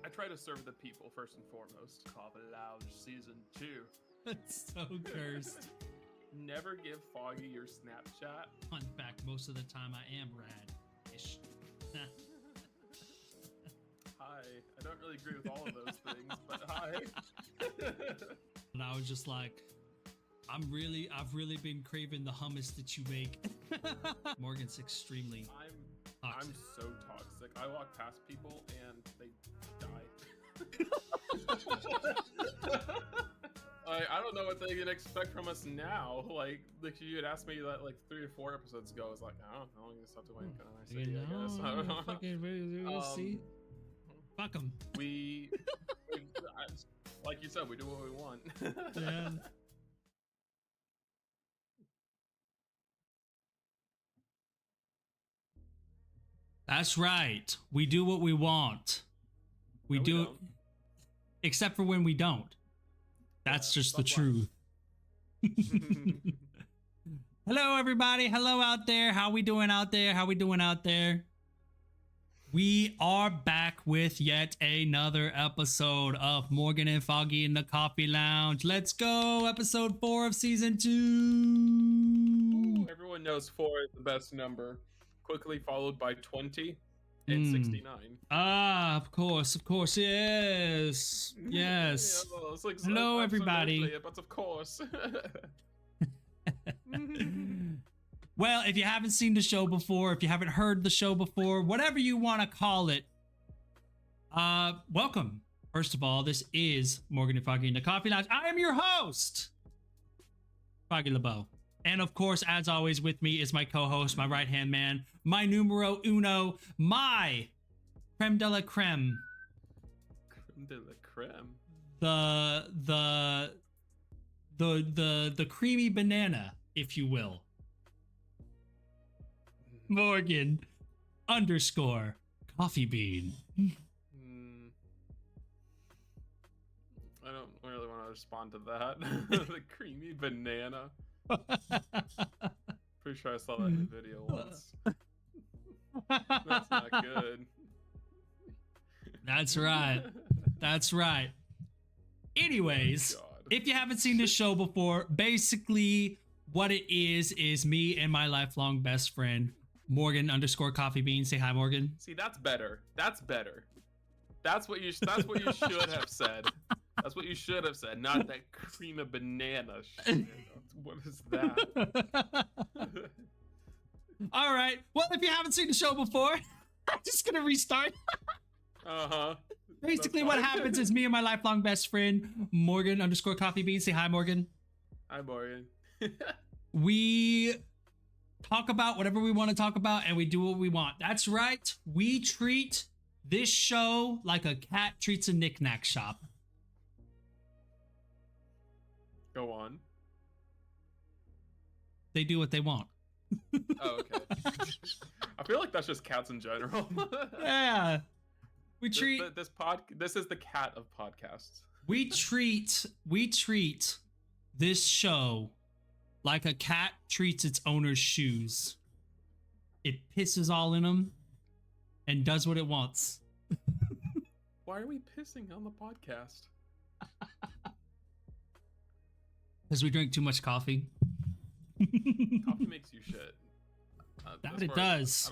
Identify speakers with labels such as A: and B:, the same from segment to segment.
A: I try to serve the people first and foremost. Coffee Lounge Season 2.
B: That's so cursed.
A: Never give Foggy your Snapchat.
B: In fact, most of the time I am rad-ish.
A: Hi. I don't really agree with all of those things, but hi.
B: And I was just like, I've really been craving the hummus that you make. Morgan's extremely
A: I'm so toxic. I walk past people and they die. I don't know what they can expect from us now. Like you had asked me that like 3 or 4 episodes ago. I was like, I don't know. You just have to wait and kind of see. I guess. I don't know.
B: See? Fuck them.
A: Like you said, we do what we want.
B: Yeah. That's right. We do what we want. We do it, except for when we don't. That's just the truth. Hello, everybody. Hello out there. How we doing out there? How we doing out there? We are back with yet another episode of Morgan and Foggy in the Coffee Lounge. Let's go. Episode 4 of season 2.
A: Ooh, everyone knows 4 is the best number. Quickly followed by 20 and 69.
B: Ah, of course, yes. Yes.
A: Yeah, it's like,
B: hello, everybody.
A: But of course.
B: Well, if you haven't seen the show before, if you haven't heard the show before, whatever you want to call it, welcome. First of all, this is Morgan and Foggy in the Coffee Lounge. I am your host, Foggy LeBeau. And of course, as always, with me is my co-host, my right-hand man, my numero uno, my creme de la creme.
A: Creme de la creme.
B: The creamy banana, if you will. Morgan _ Coffee Bean.
A: I don't really want to respond to that. The creamy banana. Pretty sure I saw that in a video once. That's not good.
B: That's right. That's right. Anyways, if you haven't seen this show before, basically what it is me and my lifelong best friend, Morgan _ Coffee Bean. Say hi, Morgan.
A: See, that's better. That's better. That's what you should have said. That's what you should have said, not that cream of banana shit. What is that?
B: All right. Well, if you haven't seen the show before, I'm just gonna restart. Basically, what happens is me and my lifelong best friend, Morgan _ Coffee Bean. Say hi, Morgan.
A: Hi, Morgan.
B: We talk about whatever we want to talk about, and we do what we want. That's right. We treat this show like a cat treats a knick-knack shop.
A: Go on.
B: They do what they want.
A: Oh, okay. I feel like that's just cats in general.
B: Yeah. We treat
A: this is the cat of podcasts.
B: We treat this show like a cat treats its owner's shoes. It pisses all in them and does what it wants.
A: Why are we pissing on the podcast?
B: Because we drink too much coffee.
A: Coffee makes you shit.
B: That it does.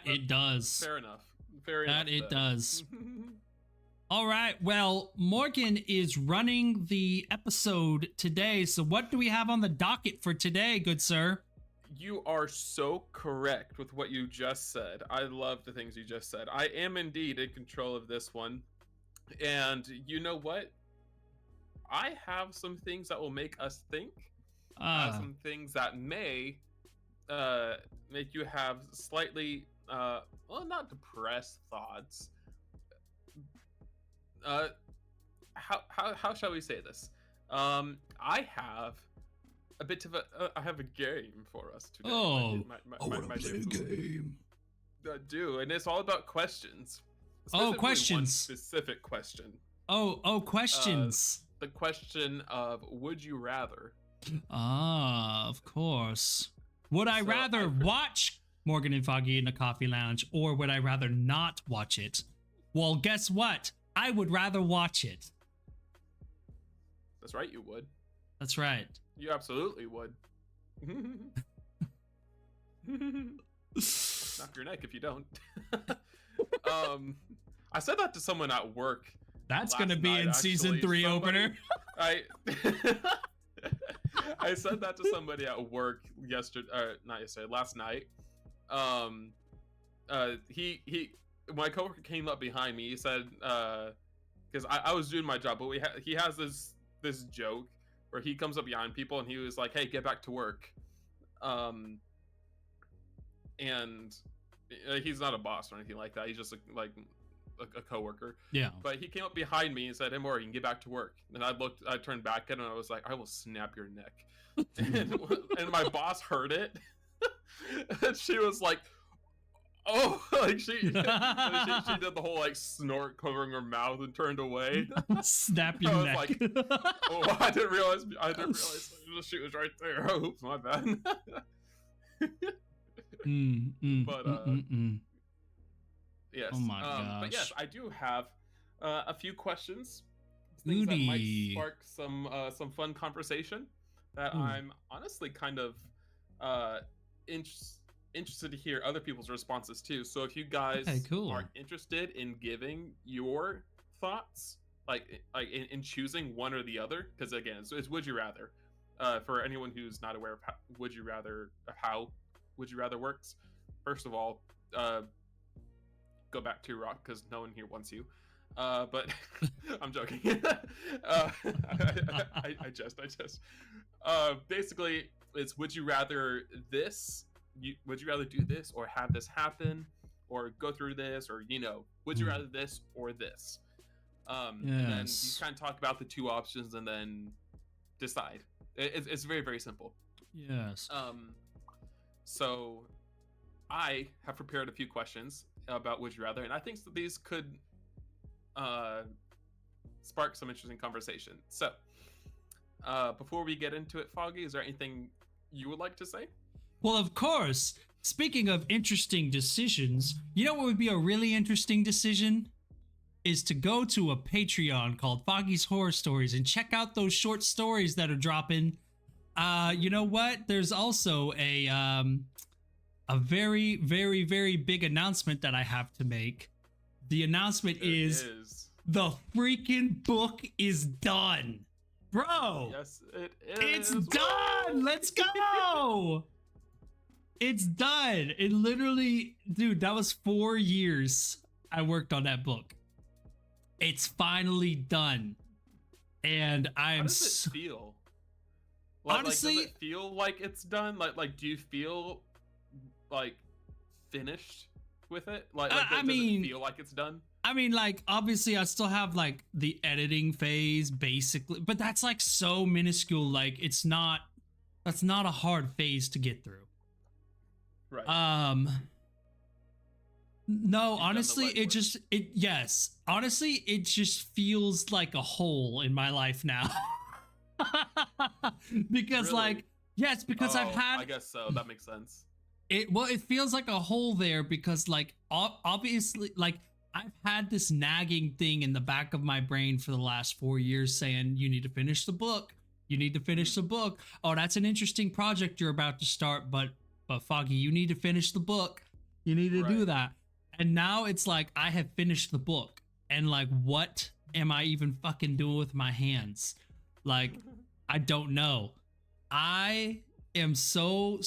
B: It does.
A: Fair enough. Fair enough.
B: That it does. All right. Well, Morgan is running the episode today. So what do we have on the docket for today, good sir?
A: You are so correct with what you just said. I love the things you just said. I am indeed in control of this one. And you know what? I have some things that will make us think. Some things that may make you have slightly, not depressed thoughts. How shall we say this? I have a bit of I have a game for us today.
B: Oh,
A: I want to play a game. I do, and it's all about questions.
B: Oh, questions.
A: One specific question.
B: Oh, questions.
A: The question of would you rather?
B: Of course. Would I rather watch Morgan and Foggy in the Coffee Lounge, or would I rather not watch it? Well, guess what? I would rather watch it.
A: That's right, you would.
B: That's right.
A: You absolutely would. Snap your neck if you don't. I said that to someone at work.
B: That's gonna be in season 3 opener.
A: I said that to somebody at work last night. My coworker came up behind me. He said, because I was doing my job, but he has this joke where he comes up behind people and he was like, "Hey, get back to work," and he's not a boss or anything like that. He's just a coworker.
B: Yeah.
A: But he came up behind me and said, "Hey, Morgan, get back to work." And I turned back at him and I was like, "I will snap your neck." and my boss heard it, and she was like, "Oh," like she did the whole like snort covering her mouth and turned away.
B: Snap your neck.
A: Like, oh, I didn't realize she was right there. Oh, oops, my bad. Yes.
B: Oh my gosh.
A: But yes, I do have a few questions, things that might spark some fun conversation that I'm honestly kind of interested to hear other people's responses too. So if you guys are interested in giving your thoughts, like in choosing one or the other, because again, it's would you rather. For anyone who's not aware of how would you rather works, first of all, go back to Rock because no one here wants you. But I'm joking. I just. Basically, it's would you rather this? Would you rather do this or have this happen, or go through this, or would you rather this or this? And then you kind of talk about the two options and then decide. It's very, very simple.
B: Yes.
A: So I have prepared a few questions about would you rather, and I think that these could spark some interesting conversation. So before we get into it, Foggy, is there anything you would like to say?
B: Well, of course. Speaking of interesting decisions, you know what would be a really interesting decision? Is to go to a Patreon called Foggy's Horror Stories and check out those short stories that are dropping. You know what? There's also a very, very, very big announcement that I have to make. The announcement is the freaking book is done. Bro!
A: Yes, it is.
B: It's done! Let's go! It's done. It literally, dude, that was 4 years I worked on that book. It's finally done. And I am
A: How does it feel?
B: Honestly,
A: does it feel like it's done? Like do you feel like finished with it? Does it feel like it's done?
B: I mean, like, obviously I still have like the editing phase basically, but that's like so minuscule. Like that's not a hard phase to get through.
A: Right.
B: No, honestly, honestly, it just feels like a hole in my life now. Because
A: really?
B: I
A: guess so. That makes sense.
B: It feels like a hole there because like obviously like I've had this nagging thing in the back of my brain for the last 4 years saying you need to finish the book. You need to finish the book. Oh, that's an interesting project you're about to start, but Foggy, you need to finish the book. You need to do that. And now it's like I have finished the book and like what am I even fucking doing with my hands? Like I don't know. I am so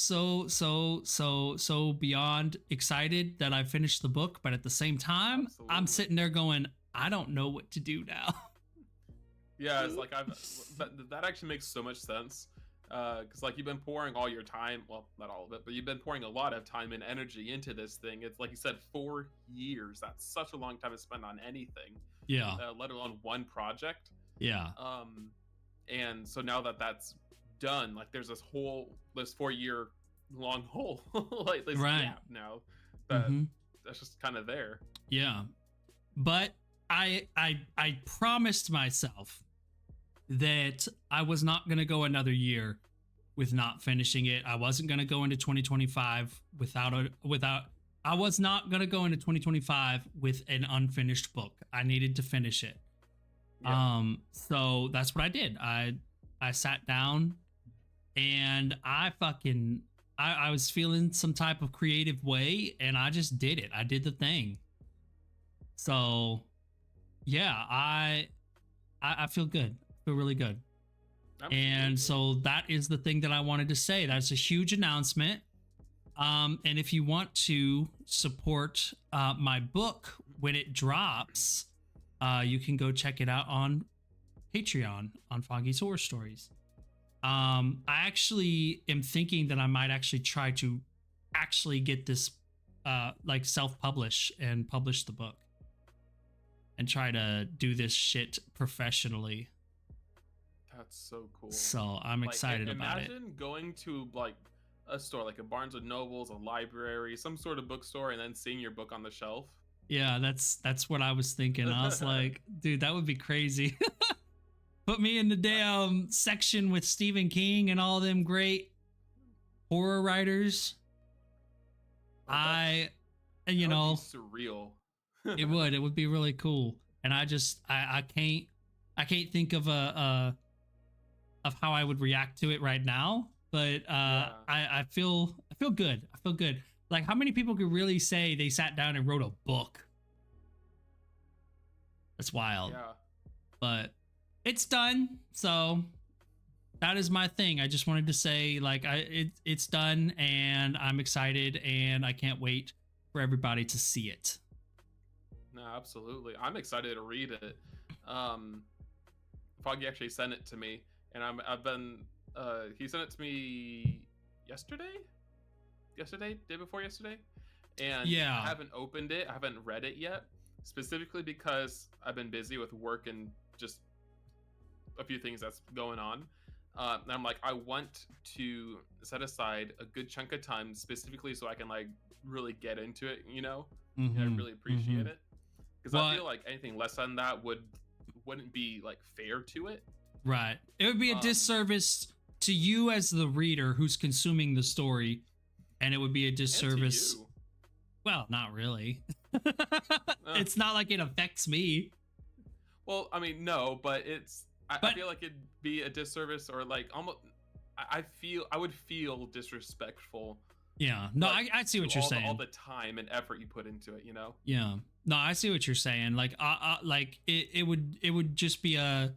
B: beyond excited that I finished the book, but at the same time, I'm sitting there going, I don't know what to do now.
A: Yeah, it's like that actually makes so much sense. Because like you've been pouring all your time, well, not all of it, but you've been pouring a lot of time and energy into this thing. It's like you said, 4 years. That's such a long time to spend on anything.
B: Yeah.
A: Let alone one project.
B: Yeah.
A: And so now that that's done, like there's this 4 year long hole, like this gap now that's just kind of there.
B: Yeah. But I promised myself that I was not going to go another year with not finishing it. I wasn't going to go into 2025 I was not going to go into 2025 with an unfinished book. I needed to finish it.
A: Yeah.
B: So that's what I did. I sat down and I was feeling some type of creative way and I just did it. I did the thing. So yeah, I feel good. I feel really good. And
A: Absolutely.
B: so that is the thing that I wanted to say. That's a huge announcement. And if you want to support my book when it drops, you can go check it out on Patreon on Foggy's Horror Stories. I actually am thinking that I might actually try to actually get this like self-publish and publish the book and try to do this shit professionally.
A: That's so cool.
B: So I'm excited about it.
A: Imagine going to like a store, like a Barnes and Nobles, a library, some sort of bookstore, and then seeing your book on the shelf.
B: Yeah, that's what I was thinking. I was like, dude, that would be crazy. Put me in the damn section with Stephen King and all them great horror writers.
A: Well,
B: you know,
A: surreal.
B: it would be really cool. And I can't think of of how I would react to it right now. But
A: Yeah.
B: I feel good. I feel good. Like, how many people could really say they sat down and wrote a book? That's wild.
A: Yeah.
B: But it's done. So that is my thing. I just wanted to say, like, it's done and I'm excited and I can't wait for everybody to see it.
A: No, absolutely. I'm excited to read it. Foggy actually sent it to me, and I've been he sent it to me yesterday, day before yesterday, and
B: Yeah.
A: I haven't opened it. I haven't read it yet, specifically because I've been busy with work and just a few things that's going on. And I'm like, I want to set aside a good chunk of time specifically so I can like really get into it, you know, and I really appreciate it. Because I feel like anything less than that wouldn't be like fair to it.
B: Right. It would be a disservice to you as the reader who's consuming the story, and it would be a disservice.
A: And to you.
B: Well, not really. It's not like it affects me.
A: Well, I mean, no, but I feel like it'd be a disservice, or like almost. I would feel disrespectful.
B: Yeah. No,
A: like,
B: I see what you're saying.
A: All the time and effort you put into it, you know.
B: Yeah. No, I see what you're saying. Like, like it would just be a,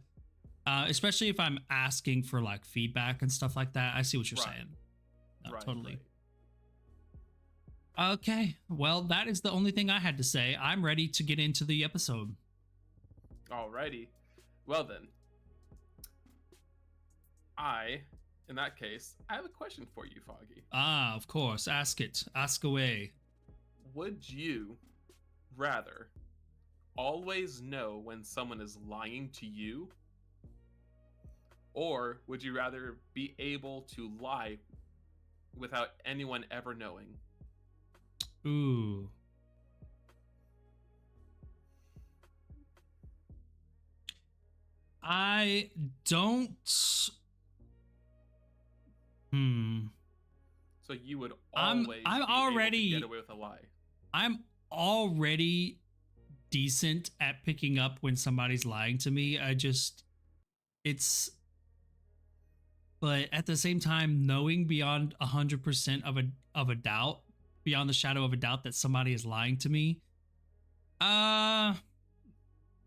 B: especially if I'm asking for like feedback and stuff like that. I see what you're saying. No, totally. Right. Okay. Well, that is the only thing I had to say. I'm ready to get into the episode.
A: Alrighty. Well then, in that case, I have a question for you, Foggy.
B: Ah, of course. Ask it. Ask away.
A: Would you rather always know when someone is lying to you, or would you rather be able to lie without anyone ever knowing?
B: Ooh. I don't.
A: So you would always
B: I'm already
A: able to get away with a lie.
B: I'm already decent at picking up when somebody's lying to me. But at the same time, knowing beyond 100% of a doubt, beyond the shadow of a doubt that somebody is lying to me,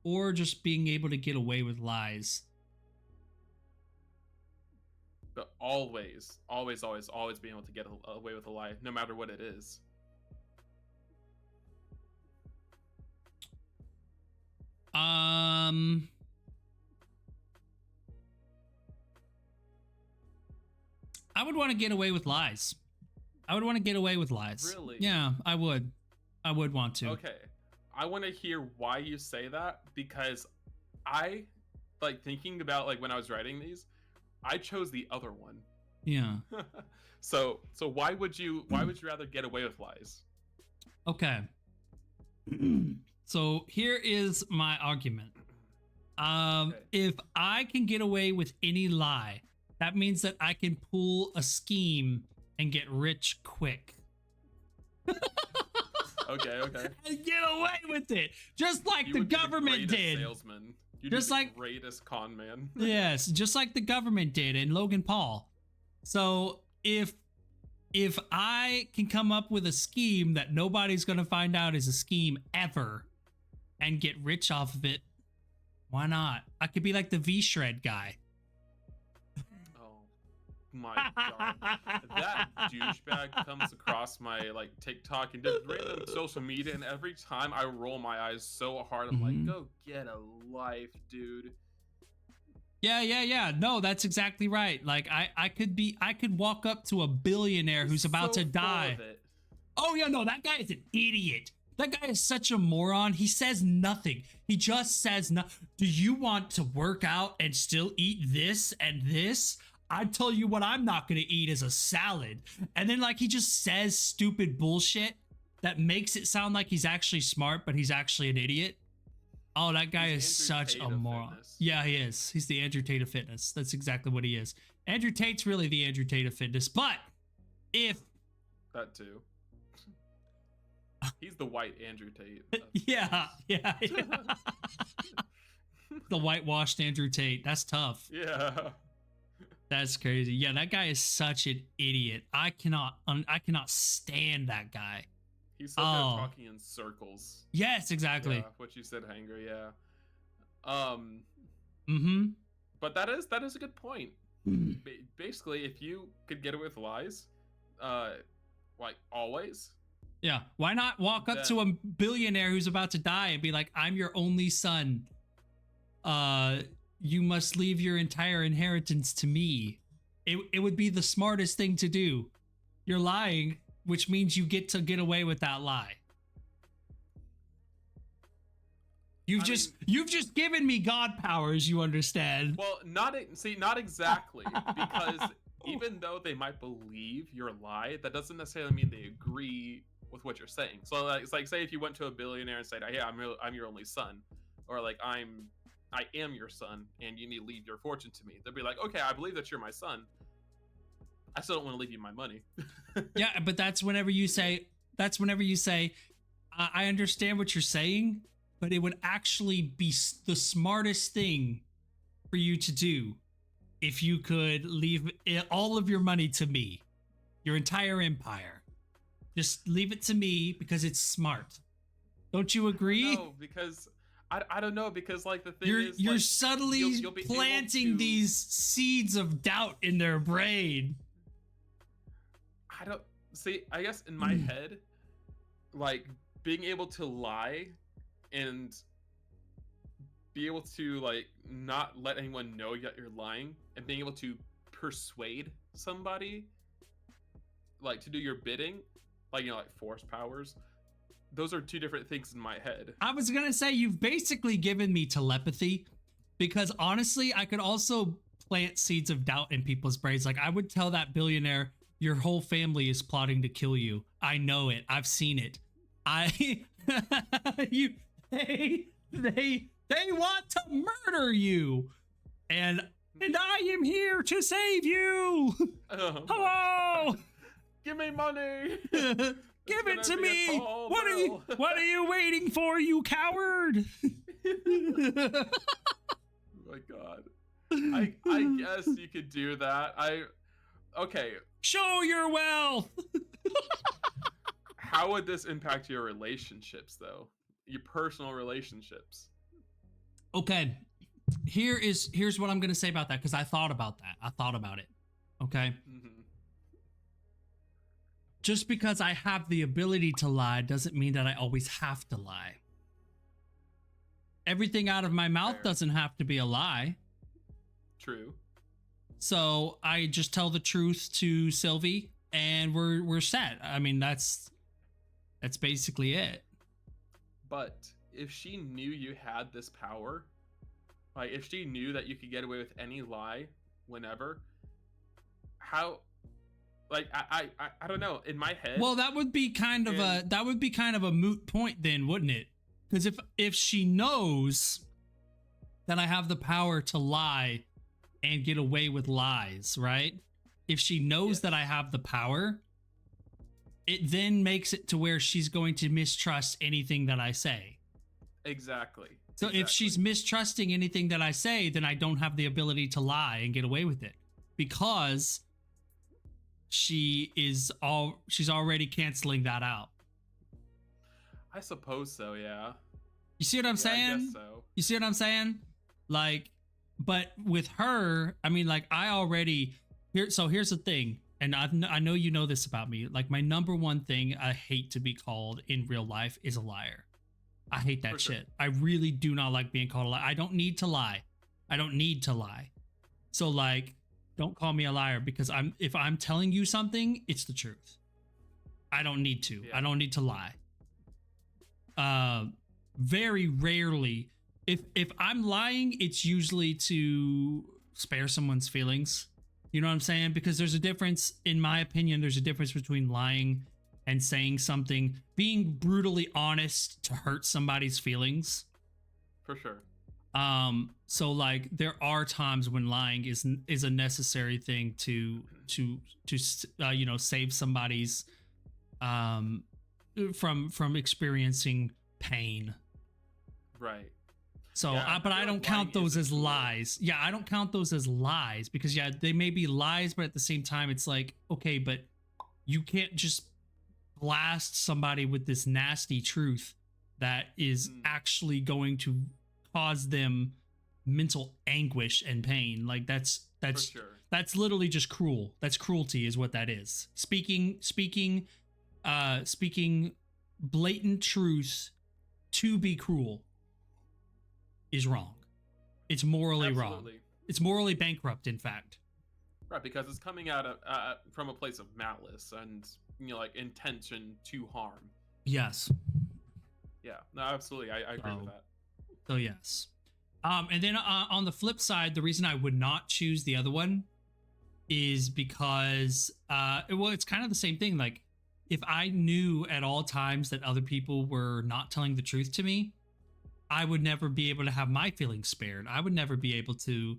B: or just being able to get away with lies.
A: But always being able to get away with a lie, no matter what it is.
B: I would want to get away with lies.
A: Really?
B: Yeah, I would. I would want to.
A: Okay. I want to hear why you say that, because I, like, thinking about, like, when I was writing these, I chose the other one.
B: Yeah.
A: So why would you rather get away with lies?
B: Okay. So here is my argument. If I can get away with any lie, that means that I can pull a scheme and get rich quick.
A: Okay.
B: And get away with it, just like
A: You
B: the
A: would be
B: government
A: greatest
B: did.
A: salesman. You'd
B: Just
A: be the
B: like-
A: greatest con man.
B: Yes, just like the government did in Logan Paul. So if I can come up with a scheme that nobody's gonna find out is a scheme ever and get rich off of it, why not? I could be like the V-Shred guy.
A: Oh my god. That douchebag comes across my like TikTok and just random social media, and every time I roll my eyes so hard, I'm like, go get a life, dude.
B: Yeah. No, that's exactly right. Like I could walk up to a billionaire who's about
A: So
B: to
A: full
B: die.
A: of it.
B: Oh yeah, no, that guy is an idiot. That guy is such a moron. He says nothing. He just says no. Do you want to work out and still eat this and this? I tell you what I'm not gonna eat is a salad. And then like he just says stupid bullshit that makes it sound like he's actually smart, but he's actually an idiot. Oh, that guy
A: He's
B: is
A: Andrew
B: such
A: Tate
B: a
A: of
B: moron.
A: fitness.
B: Yeah, he is. He's the Andrew Tate of fitness. That's exactly what he is. Andrew Tate's really the Andrew Tate of fitness. But if
A: That too. He's the white Andrew Tate.
B: yeah. The whitewashed Andrew Tate. That's tough.
A: Yeah.
B: That's crazy. Yeah, that guy is such an idiot. I cannot stand that guy.
A: He's so good at talking in circles.
B: Yes, exactly.
A: Yeah, what you said, Hanger, yeah. But that is a good point. Basically, if you could get away with lies, like always.
B: Yeah. Why not walk up to a billionaire who's about to die and be like, I'm your only son. You must leave your entire inheritance to me. It would be the smartest thing to do. You're lying, which means you get to get away with that lie. You've just given me God powers, you understand?
A: Well, not exactly, because even though they might believe your lie, that doesn't necessarily mean they agree with what you're saying. So like, it's like, say if you went to a billionaire and said, "Yeah, I'm your only son," or like I am your son, and you need to leave your fortune to me. They'll be like, "Okay, I believe that you're my son. I still don't want to leave you my money."
B: Yeah, but that's whenever you say, I understand what you're saying, but it would actually be the smartest thing for you to do if you could leave all of your money to me, your entire empire. Just leave it to me because it's smart. Don't you agree?
A: No, because I don't know, because like the thing
B: you're
A: like,
B: subtly
A: you'll be
B: planting these seeds of doubt in their brain.
A: I don't see. I guess in my head, like being able to lie and be able to like not let anyone know that you're lying, and being able to persuade somebody like to do your bidding, like, you know, like force powers, those are two different things in my head.
B: I was gonna say, you've basically given me telepathy, because honestly, I could also plant seeds of doubt in people's brains. Like, I would tell that billionaire, your whole family is plotting to kill you. I know it. I've seen it. They want to murder you, and I am here to save you.
A: Oh,
B: hello.
A: Give me money.
B: Give it to me. What are you waiting for, you coward?
A: Oh my god. I guess you could do that. Okay.
B: Show your wealth.
A: How would this impact your relationships though? Your personal relationships?
B: Okay. Here's what I'm going to say about that, cuz I thought about that. I thought about it. Okay?
A: Mm-hmm.
B: Just because I have the ability to lie doesn't mean that I always have to lie. Everything out of my mouth
A: Fair.
B: doesn't have to be a lie.
A: True.
B: So I just tell the truth to Sylvie and we're set. I mean, that's basically it.
A: But if she knew you had this power, like if she knew that you could get away with any lie whenever, how, like I don't know, in my head.
B: Well, that would be kind of a moot point then, wouldn't it? Because if she knows that I have the power to lie and get away with lies, right? If she knows that I have the power, it then makes it to where she's going to mistrust anything that I say.
A: Exactly.
B: So if she's mistrusting anything that I say, then I don't have the ability to lie and get away with it, because she's already canceling that out.
A: I suppose so, yeah.
B: You see what I'm saying?
A: I guess so.
B: You see what I'm saying? Like, but with her, I mean, like, I already here. So here's the thing, and I know you know this about me. Like, my number one thing I hate to be called in real life is a liar. I hate that shit. I really do not like being called a liar. I don't need to lie. I don't need to lie. So, like, don't call me a liar, because if I'm telling you something, it's the truth. I don't need to. I don't need to lie. Very rarely, if I'm lying, it's usually to spare someone's feelings. You know what I'm saying? Because there's a difference, in my opinion, there's a difference between lying and saying something, being brutally honest to hurt somebody's feelings.
A: For sure.
B: So, like, there are times when lying is a necessary thing to you know, save somebody's from experiencing pain.
A: Right.
B: So, but I don't count those as lies. Yeah, I don't count those as lies, because yeah, they may be lies, but at the same time, it's like, okay, but you can't just blast somebody with this nasty truth that is actually going to cause them mental anguish and pain. Like, that's literally just cruel. That's cruelty, is what that is. Speaking blatant truth to be cruel is wrong. It's morally wrong. It's morally bankrupt, in fact.
A: Right, because it's coming out of from a place of malice and, you know, like, intention to harm.
B: Yes.
A: Yeah. No, absolutely. I agree with that.
B: So yes. And then on the flip side, the reason I would not choose the other one is because well, it's kind of the same thing. Like, if I knew at all times that other people were not telling the truth to me, I would never be able to have my feelings spared. I would never be able to,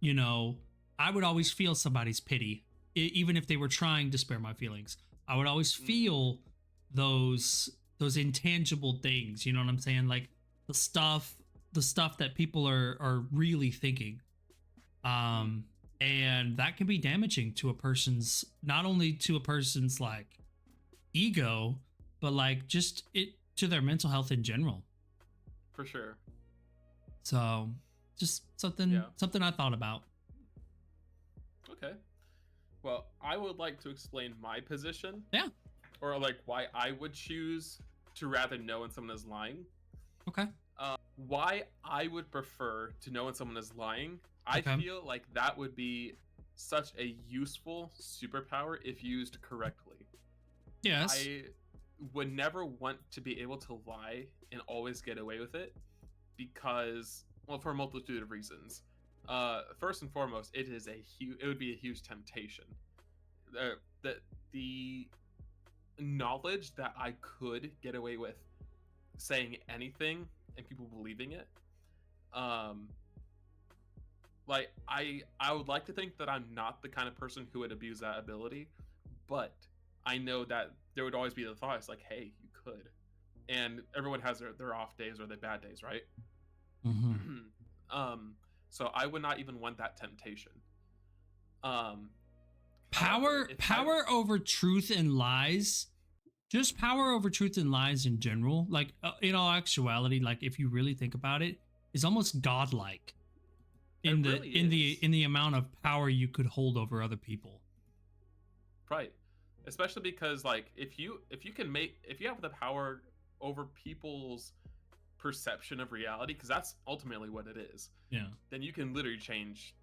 B: you know, I would always feel somebody's pity, even if they were trying to spare my feelings. I would always feel those intangible things. You know what I'm saying? Like, the stuff that people are really thinking. And that can be damaging to a person's, not only to a person's, like, ego, but, like, just it to their mental health in general.
A: For sure.
B: So, just something I thought about.
A: Okay. Well, I would like to explain my position.
B: Yeah.
A: Or, like, why I would choose to rather know when someone is lying.
B: Okay.
A: Why I would prefer to know when someone is lying. I feel like that would be such a useful superpower if used correctly.
B: Yes.
A: I would never want to be able to lie and always get away with it, because, well, for a multitude of reasons. First and foremost, it would be a huge temptation. The knowledge that I could get away with saying anything and people believing it, like, I would like to think that I'm not the kind of person who would abuse that ability, but I know that there would always be the thought, it's like, hey, you could. And everyone has their off days or their bad days, right? So I would not even want that temptation.
B: Power over truth and lies. Just power over truth and lies in general, like, in all actuality, like, if you really think about it, is almost godlike in the amount of power you could hold over other people.
A: Right. Especially because, like, if you have the power over people's perception of reality, because that's ultimately what it is.
B: Yeah. Then
A: you can literally change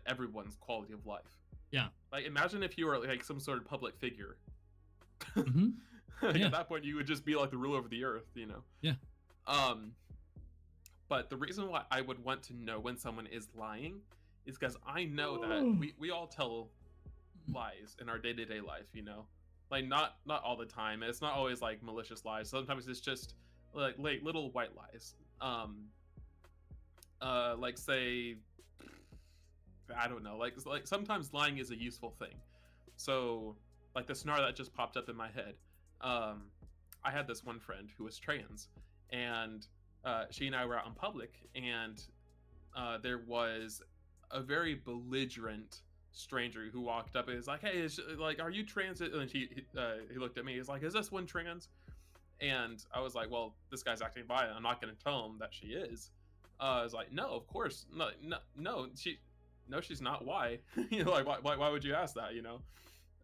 A: everyone's quality of life.
B: Yeah.
A: Like, imagine if you were, like, some sort of public figure.
B: Like,
A: at that point, you would just be like the ruler of the earth, you know?
B: Yeah.
A: But the reason why I would want to know when someone is lying is because I know that we all tell lies in our day-to-day life, you know? Like, not all the time. It's not always, like, malicious lies. Sometimes it's just like little white lies. like say, I don't know, like sometimes lying is a useful thing. So like the scenario that just popped up in my head, I had this one friend who was trans, and she and I were out in public, and there was a very belligerent stranger who walked up and was like, "Hey, like, are you trans?" And he looked at me. He's like, "Is this one trans?" And I was like, "Well, this guy's acting violent. I'm not going to tell him that she is." I was like, "No, of course, no, she's not. Why? You know, like, why would you ask that? You know?"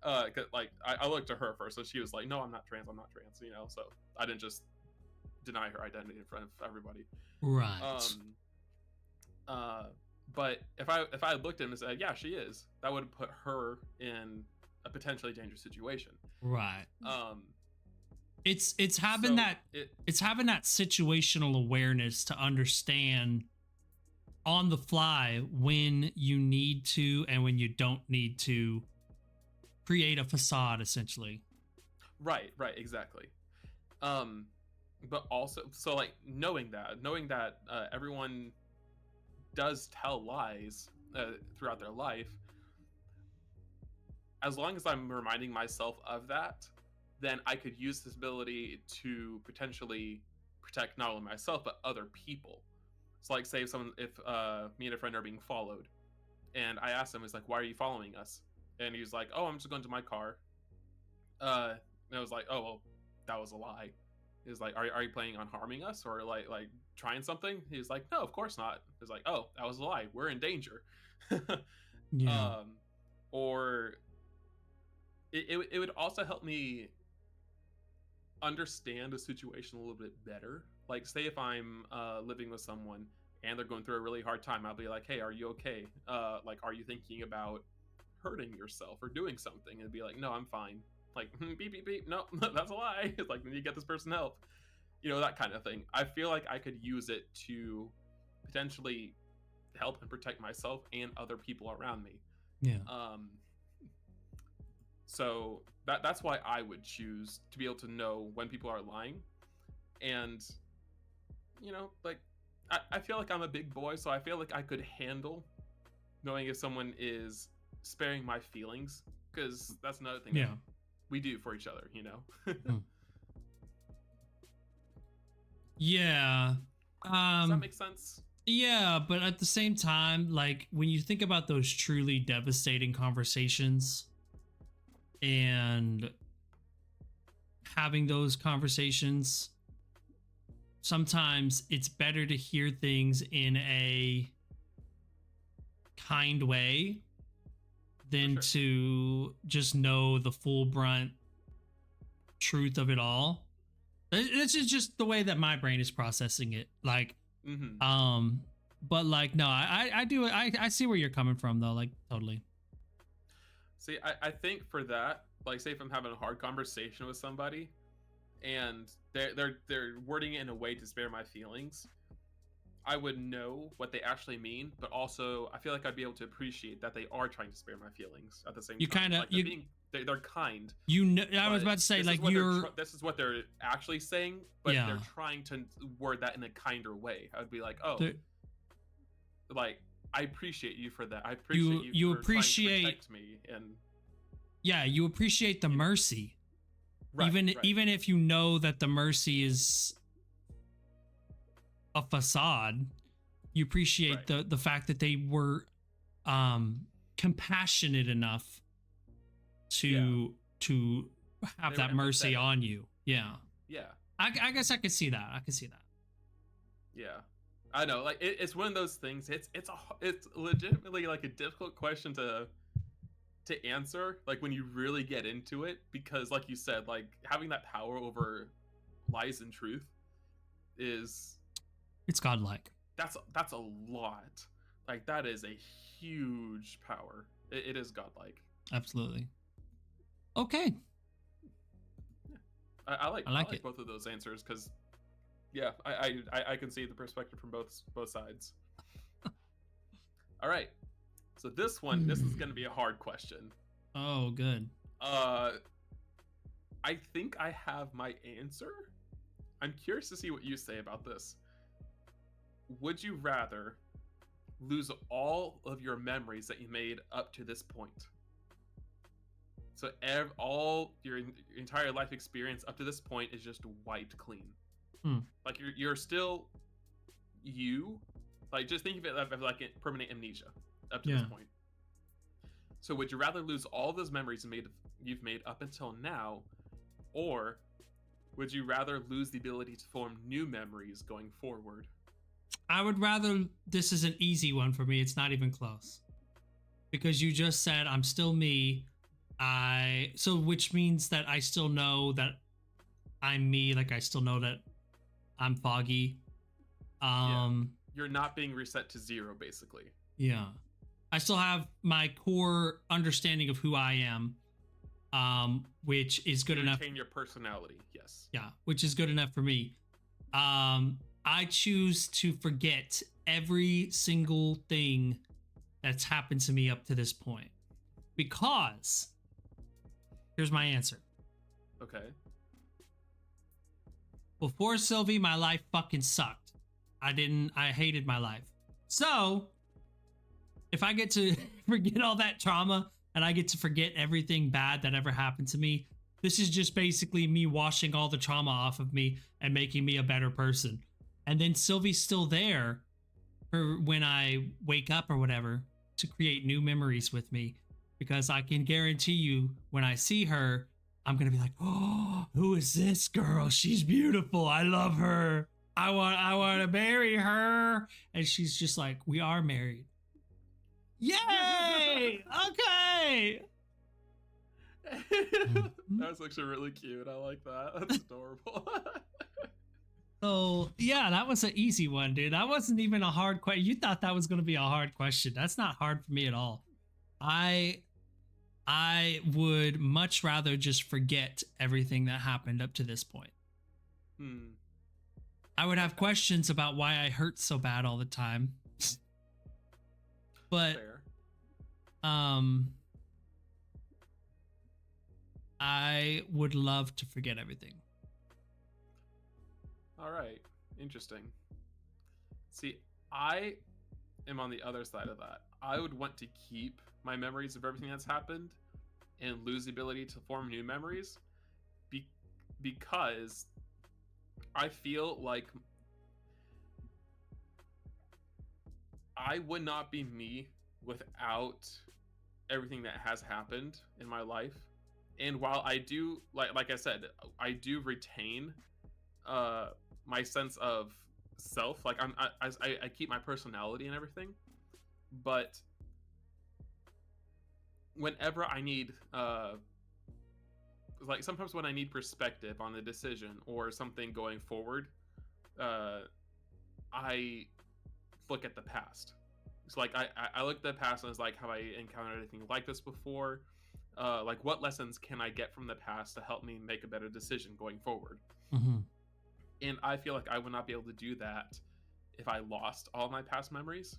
A: 'Cause, like, I looked to her first, so she was like, "No, I'm not trans. I'm not trans." You know, so I didn't just deny her identity in front of everybody.
B: Right.
A: Uh, but if I had looked at him and said, "Yeah, she is," that would put her in a potentially dangerous situation.
B: Right.
A: Um,
B: It's having
A: so
B: that it's having that situational awareness to understand on the fly when you need to and when you don't need to create a facade, essentially.
A: right, exactly. Um, but also, so like knowing that everyone does tell lies throughout their life, as long as I'm reminding myself of that, then I could use this ability to potentially protect not only myself but other people. So, like, say if me and a friend are being followed, and I asked him, "It's like, why are you following us?" And he's like, "Oh, I'm just going to my car." And I was like, "Oh, well, that was a lie." He was like, "Are you planning on harming us or like trying something?" He was like, "No, of course not." He's like, "Oh, that was a lie. We're in danger."
B: Yeah.
A: Or it would also help me understand a situation a little bit better. Like, say if I'm living with someone and they're going through a really hard time, I'll be like, "Hey, are you okay? Like, are you thinking about hurting yourself or doing something?" And it'd be like, "No, I'm fine." Like, beep beep beep. No, that's a lie. It's like, then you get this person help. You know, that kind of thing. I feel like I could use it to potentially help and protect myself and other people around me.
B: Yeah.
A: So that's why I would choose to be able to know when people are lying. And, you know, like, I feel like I'm a big boy, so I feel like I could handle knowing if someone is sparing my feelings, because that's another thing that
B: Yeah.
A: we do for each other, you know?
B: Yeah.
A: Does that make sense?
B: Yeah, but at the same time, like when you think about those truly devastating conversations and having those conversations, sometimes it's better to hear things in a kind way than
A: For sure.
B: to just know the full brunt truth of it all. This is just the way that my brain is processing it. Like, but like, no, I do. I see where you're coming from though. Like, totally.
A: See, I think for that, like, say if I'm having a hard conversation with somebody and they're wording it in a way to spare my feelings, I would know what they actually mean, but also I feel like I'd be able to appreciate that they are trying to spare my feelings at the same
B: You
A: time.
B: kind of
A: Like they're kind.
B: You know, I was about to say,
A: this
B: like,
A: this is what they're actually saying, but
B: Yeah.
A: they're trying to word that in a kinder way. I would be like, oh,
B: They're-
A: like, I appreciate you for that. I appreciate
B: you
A: for
B: appreciate
A: trying to protect me, and
B: yeah, you appreciate the mercy,
A: right,
B: even if you know that the mercy is a facade. You appreciate the fact that they were compassionate enough to have that mercy on you. Yeah.
A: Yeah.
B: I guess I could see that. I could see that.
A: Yeah. I know, like, it's one of those things. It's legitimately like a difficult question to answer, like, when you really get into it, because like you said, like, having that power over lies and truth
B: it's godlike.
A: That's a lot. Like, that is a huge power. It is godlike.
B: Absolutely. Okay.
A: Yeah. I like
B: it.
A: both of those answers, because yeah, I can see the perspective from both sides. All right, so this is going to be a hard question.
B: Oh, good.
A: I think I have my answer. I'm curious to see what you say about this. Would you rather lose all of your memories that you made up to this point. So all your entire life experience up to this point is just wiped clean. Like you're still you. Like just think of it like permanent amnesia up to this point. So would you rather lose all those memories you've made up until now, or would you rather lose the ability to form new memories going forward?
B: I would rather, this is an easy one for me. It's not even close. Because you just said I'm still me. So which means that I still know that I'm me. Like I still know that I'm Foggy.
A: You're not being reset to zero, basically.
B: Yeah. I still have my core understanding of who I am, which is good enough.
A: Retain your personality, yes.
B: Yeah, which is good enough for me. I choose to forget every single thing that's happened to me up to this point. Because, here's my answer.
A: Okay.
B: Before Sylvie, my life fucking sucked. I hated my life. So, if I get to forget all that trauma and I get to forget everything bad that ever happened to me, this is just basically me washing all the trauma off of me and making me a better person. And then Sylvie's still there for when I wake up or whatever to create new memories with me. Because I can guarantee you when I see her, I'm going to be like, oh, who is this girl? She's beautiful. I love her. I want to marry her. And she's just like, we are married. Yay! Okay.
A: That's actually really cute. I like that. That's adorable.
B: So yeah, that was an easy one, dude. That wasn't even a hard question. You thought that was going to be a hard question. That's not hard for me at all. I would much rather just forget everything that happened up to this point. I would have questions about why I hurt so bad all the time. But
A: fair.
B: I would love to forget everything.
A: All right. Interesting. See, I am on the other side of that. I would want to keep my memories of everything that's happened and lose the ability to form new memories because I feel like I would not be me without everything that has happened in my life. And while I do, like I said, I do retain my sense of self. Like I keep my personality and everything, but whenever I need like sometimes when I need perspective on the decision or something going forward, I look at the past. So like I look at the past and it's like, have I encountered anything like this before? Like what lessons can I get from the past to help me make a better decision going forward? And I feel like I would not be able to do that if I lost all my past memories.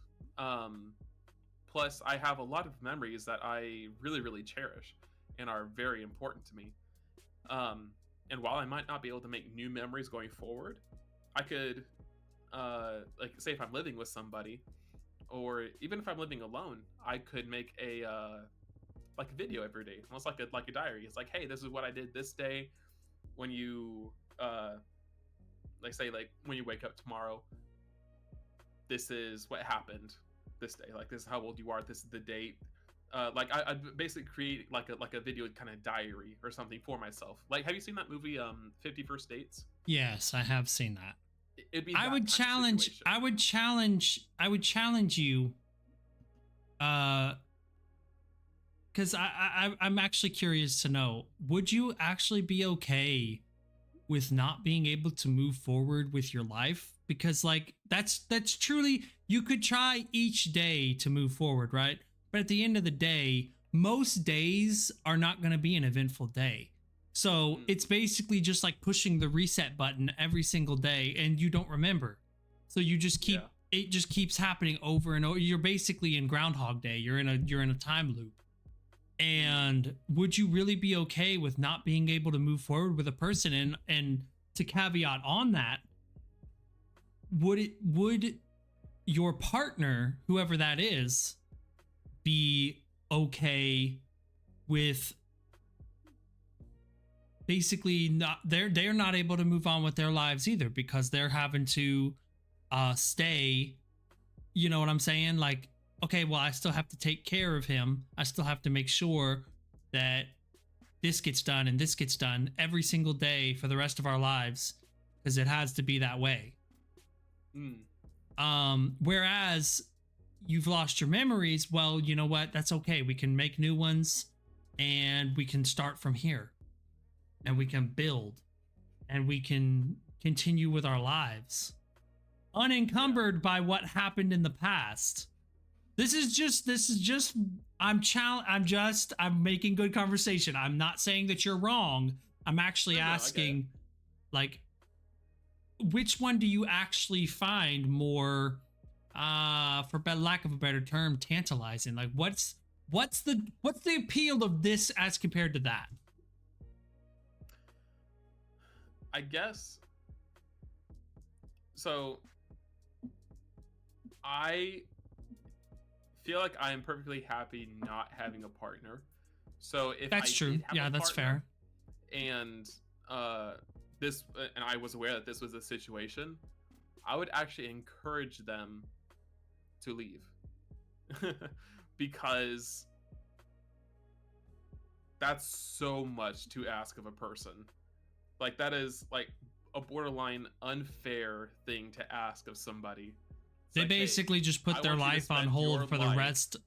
A: Plus, I have a lot of memories that I really, really cherish and are very important to me. And while I might not be able to make new memories going forward, I could, like, say if I'm living with somebody, or even if I'm living alone, I could make a like a video every day, almost like a diary. It's like, hey, this is what I did this day. When you like say like when you wake up tomorrow, this is what happened this day. Like this is how old you are. This is the date. Like I'd basically create like a video kind of diary or something for myself. Like, have you seen that movie 50 First Dates?
B: Yes, I have seen that.
A: It'd be
B: I would challenge you because I'm actually curious to know, would you actually be okay with not being able to move forward with your life? Because like that's truly, you could try each day to move forward, right? But at the end of the day, most days are not going to be an eventful day. So it's basically just like pushing the reset button every single day and you don't remember. So you just keep, it just keeps happening over and over. You're basically in Groundhog Day. You're in a time loop. And would you really be okay with not being able to move forward with a person? And to caveat on that, would your partner, whoever that is, be okay with basically not they're not able to move on with their lives either because they're having to stay, you know what I'm saying? Like, okay, well, I still have to take care of him. I still have to make sure that this gets done and this gets done every single day for the rest of our lives because it has to be that way. Whereas you've lost your memories, well, you know what? That's okay. We can make new ones and we can start from here and we can build and we can continue with our lives unencumbered by what happened in the past. This is just I'm making good conversation. I'm not saying that you're wrong. I'm actually asking, like, which one do you actually find more, for lack of a better term, tantalizing? Like, what's the appeal of this as compared to that?
A: I guess. So, I feel like I am perfectly happy not having a partner. So if
B: that's true, yeah, that's fair.
A: And this, and I was aware that this was a situation, I would actually encourage them to leave because that's so much to ask of a person. Like, that is like a borderline unfair thing to ask of somebody.
B: They basically just put their life on hold for the rest.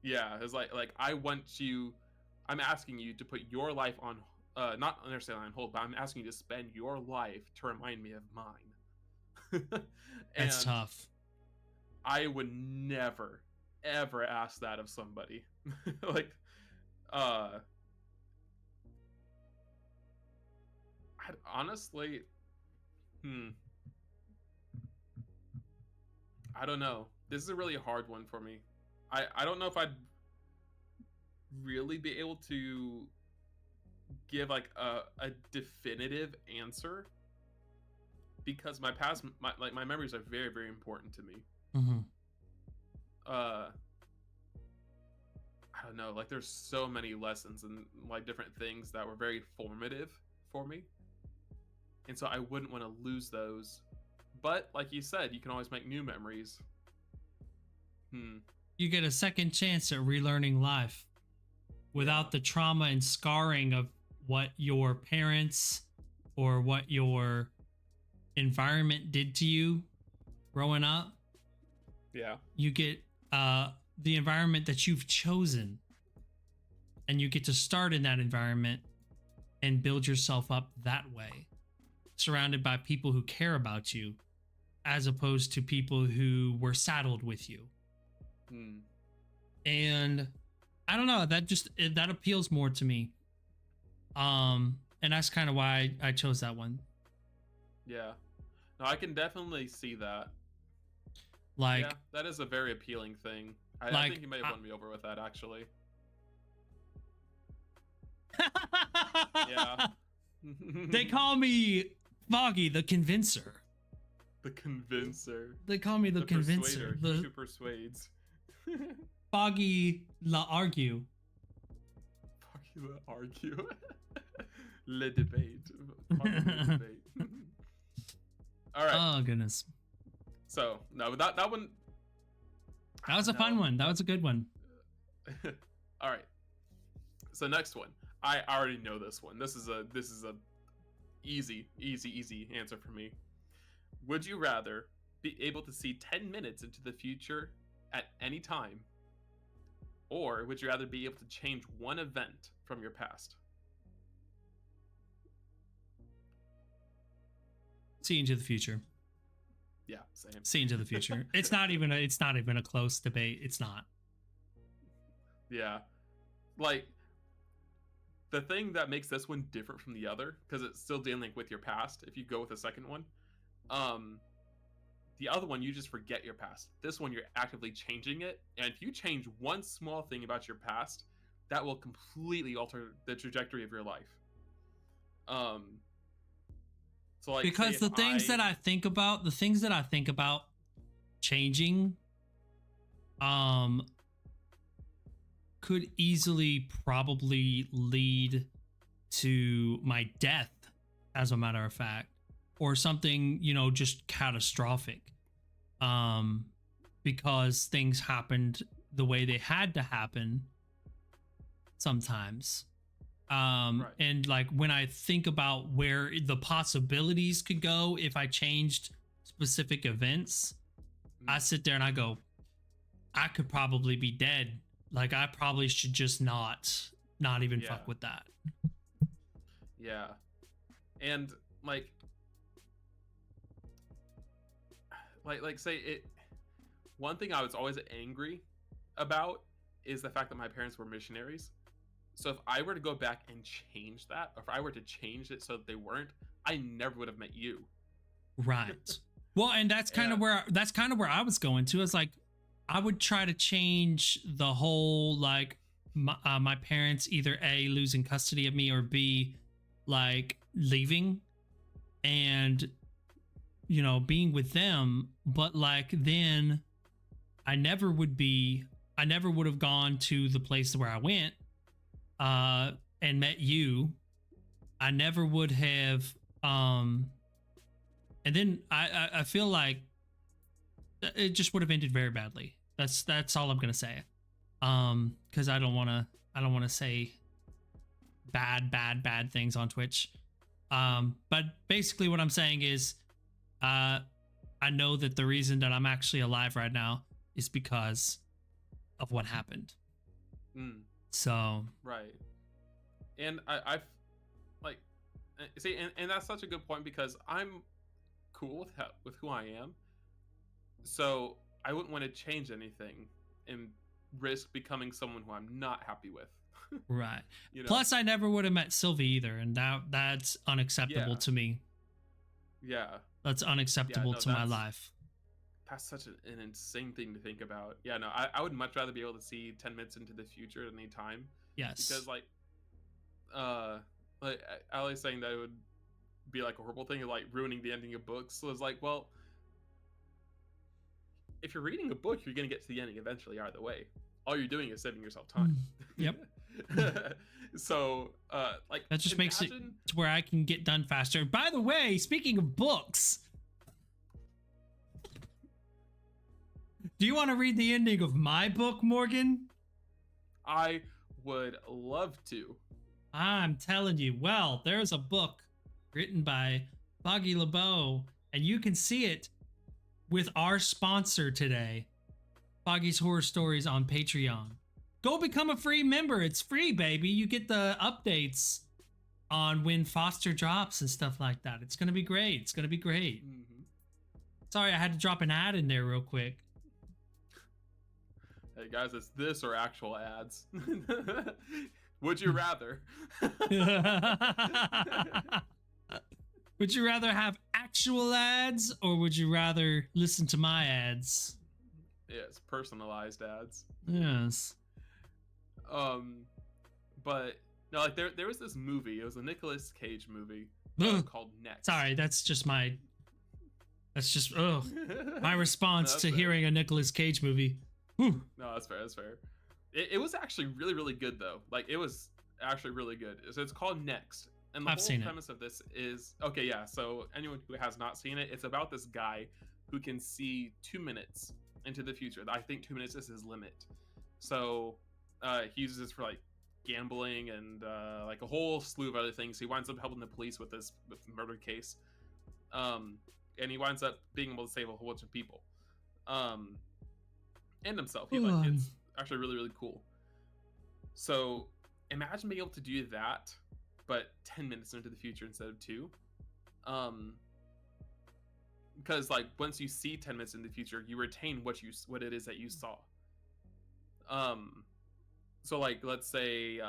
A: Yeah, it's like I'm asking you to put your life on, not necessarily on hold, but I'm asking you to spend your life to remind me of mine.
B: That's tough.
A: I would never, ever ask that of somebody. Like, honestly, I don't know. This is a really hard one for me. I don't know if I'd really be able to give like a definitive answer because my memories are very, very important to me. I don't know, like there's so many lessons and like different things that were very formative for me. And so I wouldn't want to lose those. But like you said, you can always make new memories.
B: You get a second chance at relearning life without the trauma and scarring of what your parents or what your environment did to you growing up.
A: Yeah.
B: You get the environment that you've chosen, and you get to start in that environment and build yourself up that way, surrounded by people who care about you as opposed to people who were saddled with you. And I don't know, that appeals more to me. And that's kind of why I chose that one. Yeah.
A: No, I can definitely see that.
B: Like,
A: yeah, that is a very appealing thing. I think you may have won me over with that, actually. Yeah.
B: They call me Foggy the Convincer.
A: The Convincer.
B: They call me the Convincer.
A: Persuader. He who persuades.
B: Foggy la Argue.
A: Foggy la Argue. Le Debate. Foggy le Debate. All right.
B: Oh, goodness.
A: So, no, that one...
B: That was a fun one. That was a good one.
A: All right. So next one. I already know this one. This is a easy answer for me. Would you rather be able to see 10 minutes into the future at any time, or would you rather be able to change one event from your past?
B: See into the future.
A: Yeah, same.
B: See into the future. It's not even a close debate. It's not.
A: Yeah. Like, the thing that makes this one different from the other, because it's still dealing with your past, if you go with the second one, the other one, you just forget your past. This one, you're actively changing it. And if you change one small thing about your past, that will completely alter the trajectory of your life. So like,
B: because the things that I think about changing um could easily probably lead to my death, as a matter of fact, or something, just catastrophic. Because things happened the way they had to happen sometimes.
A: Right.
B: And like when I think about where the possibilities could go if I changed specific events, I sit there and I go, I could probably be dead. Like I probably should just not even fuck with that.
A: Yeah. And like say it, one thing I was always angry about is the fact that my parents were missionaries. So if I were to go back and change that, or if I were to change it so that they weren't, I never would have met you.
B: Right. Well, and that's kind of where I was going to. It's like I would try to change the whole like my parents either A, losing custody of me, or B, like leaving and being with them, but like then I never would have gone to the place where I went and met you. I never would have and then I feel like it just would have ended very badly. That's all I'm gonna say. Because I don't want to say bad things on Twitch. But basically what I'm saying is I know that the reason that I'm actually alive right now is because of what happened. So
A: right. And I've like see, and that's such a good point, because I'm cool with who I am. So I wouldn't want to change anything and risk becoming someone who I'm not happy with.
B: Right. Plus, I never would have met Sylvie either, and that's unacceptable to me.
A: Yeah.
B: That's unacceptable to my life.
A: That's such an insane thing to think about. Yeah, no, I would much rather be able to see 10 minutes into the future at any time.
B: Yes.
A: Because like Ali's saying that it would be like a horrible thing, like ruining the ending of books. So it's like, well, if you're reading a book, you're gonna get to the ending eventually either way. All you're doing is saving yourself time.
B: Yep.
A: So like
B: that just makes it to where I can get done faster. By the way, speaking of books, do you want to read the ending of my book, Morgan?
A: I would love to.
B: I'm telling you. Well, there's a book written by Foggy LeBeau, and you can see it with our sponsor today, Foggy's Horror Stories on Patreon. Go become a free member. It's free, baby. You get the updates on when Foster drops and stuff like that. It's going to be great. It's going to be great. Sorry, I had to drop an ad in there real quick.
A: Hey guys, it's this or actual ads? Would you rather?
B: Would you rather have actual ads, or would you rather listen to my ads?
A: Yes, personalized ads.
B: Yes.
A: But no, like there was this movie. It was a Nicolas Cage movie called Next.
B: Sorry, that's just my response to hearing a Nicolas Cage movie. Whew.
A: No, that's fair. That's fair. It was actually really, really good though. Like it was actually really good. So it's called Next, and the whole premise of this is okay. Yeah. So anyone who has not seen it, it's about this guy who can see 2 minutes into the future. I think 2 minutes is his limit. So he uses this for like gambling and like a whole slew of other things. He winds up helping the police with the murder case, and he winds up being able to save a whole bunch of people, and himself. It's actually really, really cool. So imagine being able to do that, but 10 minutes into the future instead of 2. Because like once you see 10 minutes in the future, you retain what it is that you saw. So like let's say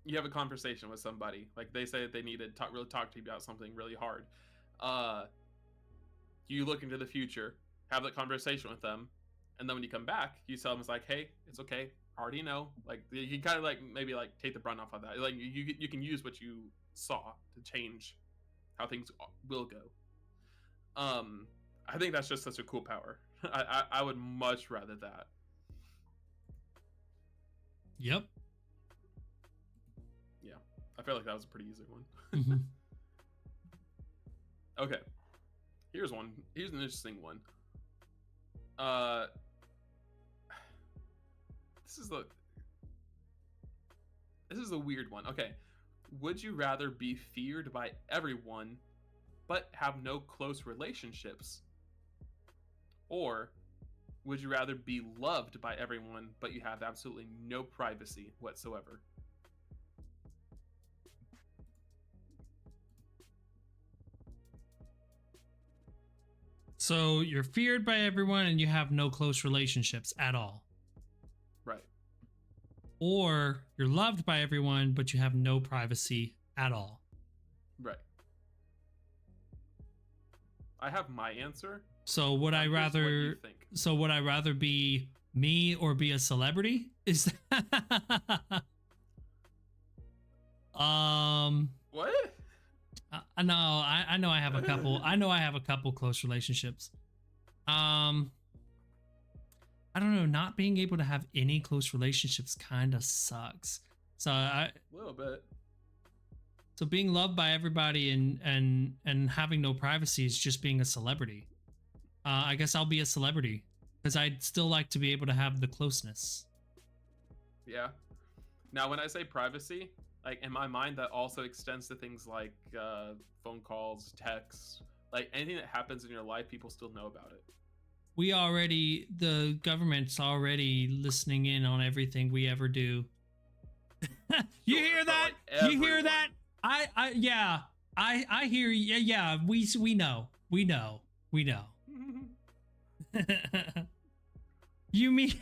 A: you have a conversation with somebody, like they say that they need to really talk to you about something really hard. You look into the future, have that conversation with them, and then when you come back, you tell them, it's like, hey, it's okay, I already know. Like you can kind of like maybe like take the brunt off of that. Like you can use what you saw to change how things will go. I think that's just such a cool power. I would much rather that.
B: Yep.
A: Yeah, I feel like that was a pretty easy one.
B: Mm-hmm.
A: Okay, here's one. Here's an interesting one. This is a weird one. Okay, would you rather be feared by everyone but have no close relationships, or would you rather be loved by everyone but you have absolutely no privacy whatsoever?
B: So you're feared by everyone and you have no close relationships at all.
A: Right.
B: Or you're loved by everyone, but you have no privacy at all.
A: Right. I have my answer.
B: So would I rather?
A: What do you think?
B: So would I rather be me or be a celebrity? Is that?
A: What?
B: No, I know I have a couple. I know I have a couple close relationships. I don't know. Not being able to have any close relationships kind of sucks. So
A: A little bit.
B: So being loved by everybody and having no privacy is just being a celebrity. I guess I'll be a celebrity because I'd still like to be able to have the closeness.
A: Yeah. Now, when I say privacy, like in my mind, that also extends to things like phone calls, texts, like anything that happens in your life, people still know about it.
B: The government's already listening in on everything we ever do. You hear that?
A: Like
B: you hear that? Yeah. I hear you. Yeah, we know. We know. You mean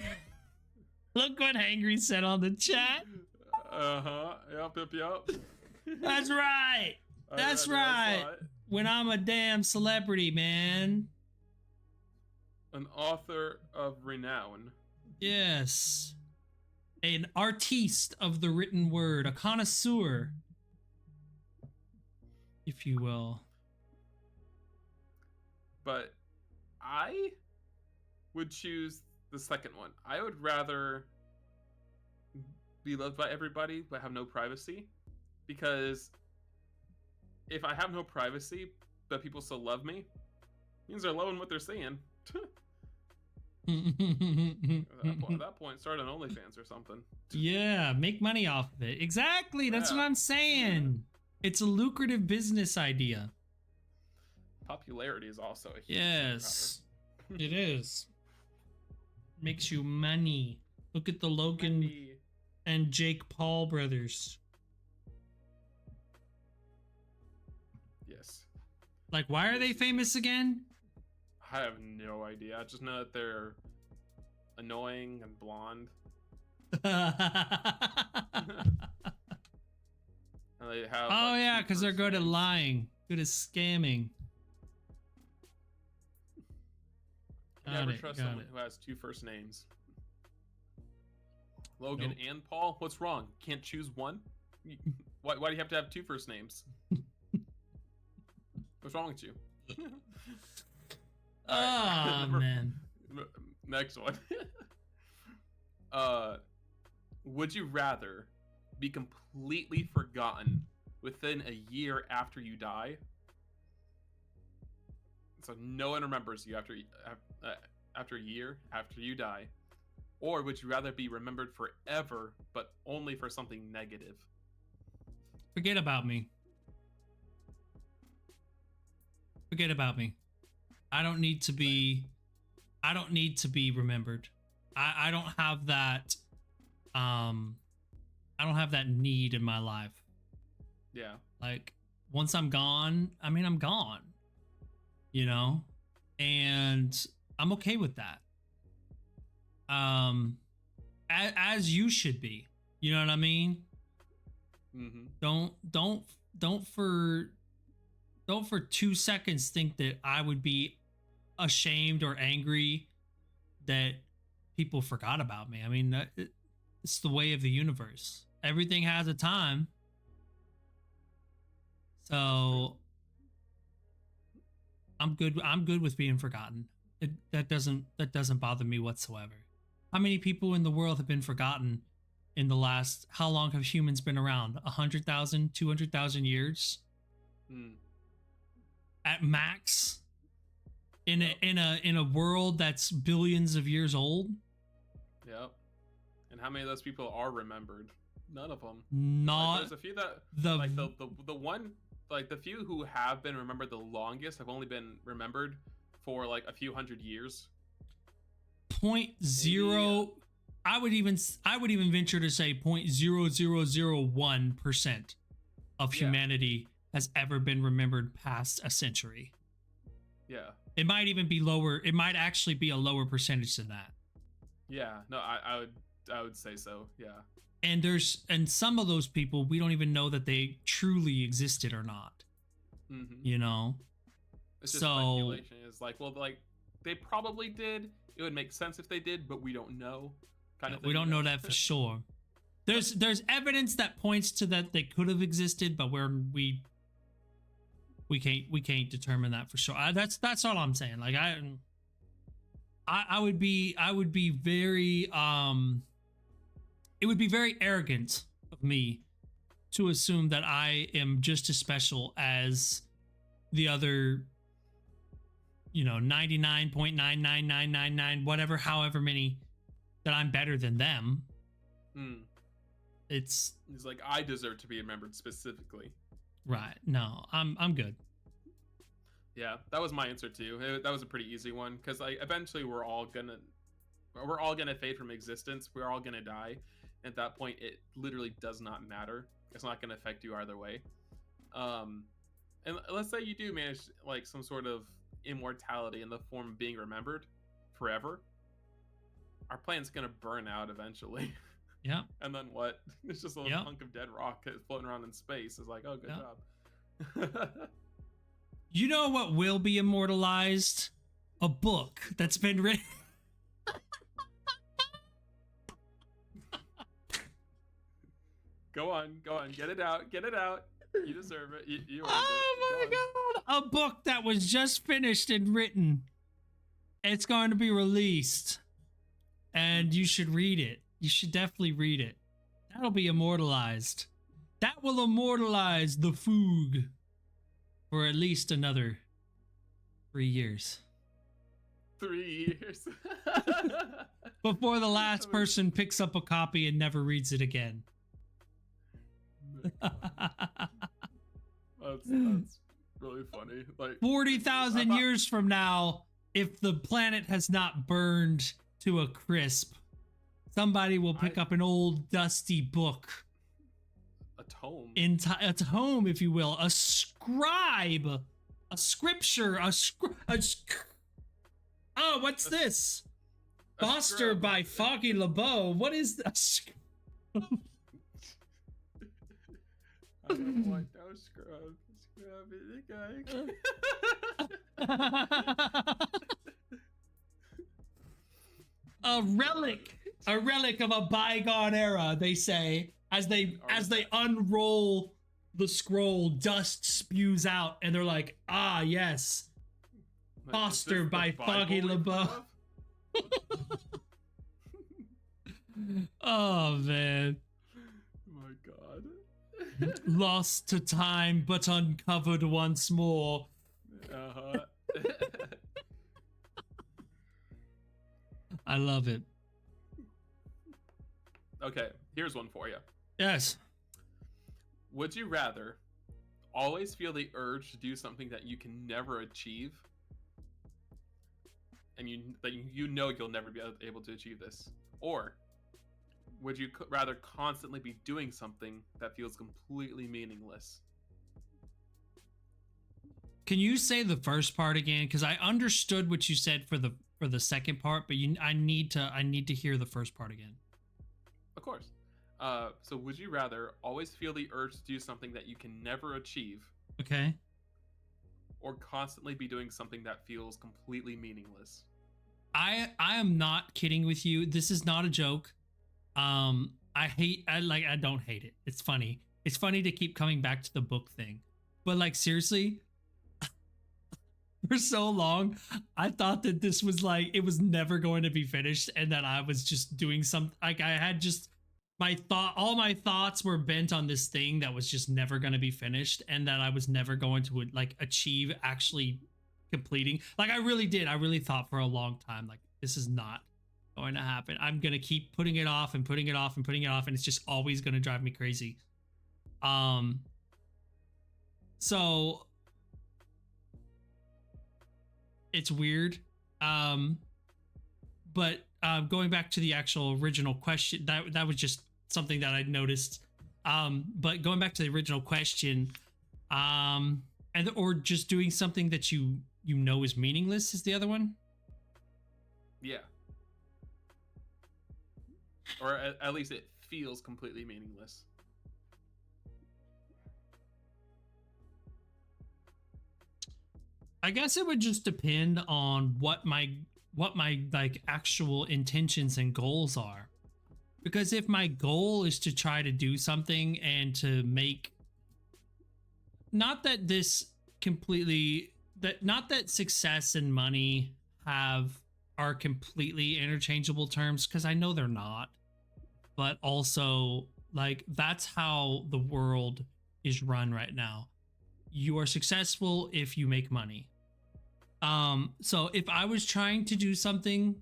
B: look what Hangry said on the chat.
A: Yep.
B: That's right. That's right. When I'm a damn celebrity, man.
A: An author of renown.
B: Yes. An artiste of the written word, a connoisseur, if you will.
A: But I would choose the second one. I would rather be loved by everybody but have no privacy, because if I have no privacy but people still love me, it means they're loving what they're seeing. At that point, start an OnlyFans or something.
B: Yeah, make money off of it. Exactly, that's what I'm saying. Yeah. It's a lucrative business idea.
A: Popularity is also a huge
B: superpower. It is. Makes you money. Look at the Logan and Jake Paul brothers.
A: Yes.
B: Like, why are they famous again?
A: I have no idea. I just know that they're annoying and blonde. And they have,
B: oh, yeah, because they're good at lying, good at scamming.
A: Never trust someone who has two first names. Logan and Paul? What's wrong? Can't choose one? Why do you have to have two first names? What's wrong with you?
B: Oh, man.
A: Next one. Would you rather be completely forgotten within a year after you die? So no one remembers you after a year after you die. Or would you rather be remembered forever, but only for something negative?
B: Forget about me. Forget about me. I don't need to be remembered. I don't have that I don't have that need in my life.
A: Yeah.
B: Like once I'm gone, I mean I'm gone. You know? And I'm okay with that. As you should be. You know what I mean?
A: Mm-hmm.
B: Don't for 2 seconds think that I would be ashamed or angry that people forgot about me. I mean, it's the way of the universe. Everything has a time. So I'm good. I'm good with being forgotten. That doesn't bother me whatsoever. How many people in the world have been forgotten in the last? How long have humans been around? 100,000, 200,000 years at max. In a world that's billions of years old.
A: Yep. And how many of those people are remembered? None of them.
B: Not
A: there's a few that
B: the
A: the few who have been remembered the longest have only been remembered for like a few hundred years.
B: 0.0. I would even venture to say 0.0001% of humanity has ever been remembered past a century.
A: Yeah.
B: It might even be lower. It might actually be a lower percentage than that.
A: Yeah. No, I would say so. Yeah.
B: And some of those people, we don't even know that they truly existed or not.
A: Mm-hmm.
B: You know?
A: It's just speculation. It's like, well, like, they probably did. It would make sense if they did, but we don't know. Kind of thing,
B: we don't know that for sure. There's evidence that points to that they could have existed, but we can't determine that for sure. That's all I'm saying. Like I would be very it would be very arrogant of me to assume that I am just as special as the other, 99.99999 whatever, however many, that I'm better than them. It's
A: like, I deserve to be remembered specifically.
B: Right. No, I'm good.
A: Yeah, that was my answer too. That was a pretty easy one, because like eventually we're all gonna fade from existence. We're all gonna die. At that point, it literally does not matter. It's not gonna affect you either way. And let's say you do manage like some sort of immortality in the form of being remembered forever. Our planet's gonna burn out eventually.
B: Yeah.
A: And then what? It's just a little hunk of dead rock floating around in space. It's like, oh, good job.
B: You know what will be immortalized? A book that's been written.
A: Go on, get it out. You deserve it. You
B: oh my god! A book that was just finished and written. It's going to be released, and you should read it. You should definitely read it. That'll be immortalized. That will immortalize the Foog for at least another 3 years.
A: 3 years.
B: Before the last person picks up a copy and never reads it again.
A: That's really funny. Like
B: 40,000 years from now, if the planet has not burned to a crisp, somebody will pick up an old dusty book.
A: A tome.
B: A tome, if you will. A scribe. A scripture. Oh, what's this? Foster by Foggy LeBeau. What is this?
A: I don't want no scrub. Scrub is a guy.
B: A relic of a bygone era, they say, as they unroll the scroll. Dust spews out, and they're like, ah, yes, Foster by Foggy LeBeau. Oh man.
A: My god.
B: Lost to time, but uncovered once more. I love it.
A: Okay, here's one for you.
B: Yes.
A: Would you rather always feel the urge to do something that you can never achieve, and you know you'll never be able to achieve this, or would you rather constantly be doing something that feels completely meaningless?
B: Can you say the first part again? Because I understood what you said for the second part, but I need to hear the first part again.
A: Of course. So would you rather always feel the urge to do something that you can never achieve?
B: Okay. Or
A: constantly be doing something that feels completely meaningless?
B: I am not kidding with you. This is not a joke. I don't hate it. It's funny. It's funny to keep coming back to the book thing. But like seriously, for so long, I thought that this was like, it was never going to be finished, and that I was just doing something, like I had just all my thoughts were bent on this thing that was just never going to be finished, and that I was never going to like achieve actually completing. Like I really did. I really thought for a long time, like this is not going to happen. I'm going to keep putting it off and putting it off and putting it off, and it's just always going to drive me crazy. So it's weird. But going back to the actual original question, that was just something that I noticed. But going back to the original question, or just doing something that you know is meaningless is the other one.
A: Yeah. Or at least it feels completely meaningless.
B: I guess it would just depend on what my like actual intentions and goals are. Because if my goal is to try to do something and to make, not that success and money are completely interchangeable terms, because I know they're not, but also like that's how the world is run right now. You are successful if you make money. So if I was trying to do something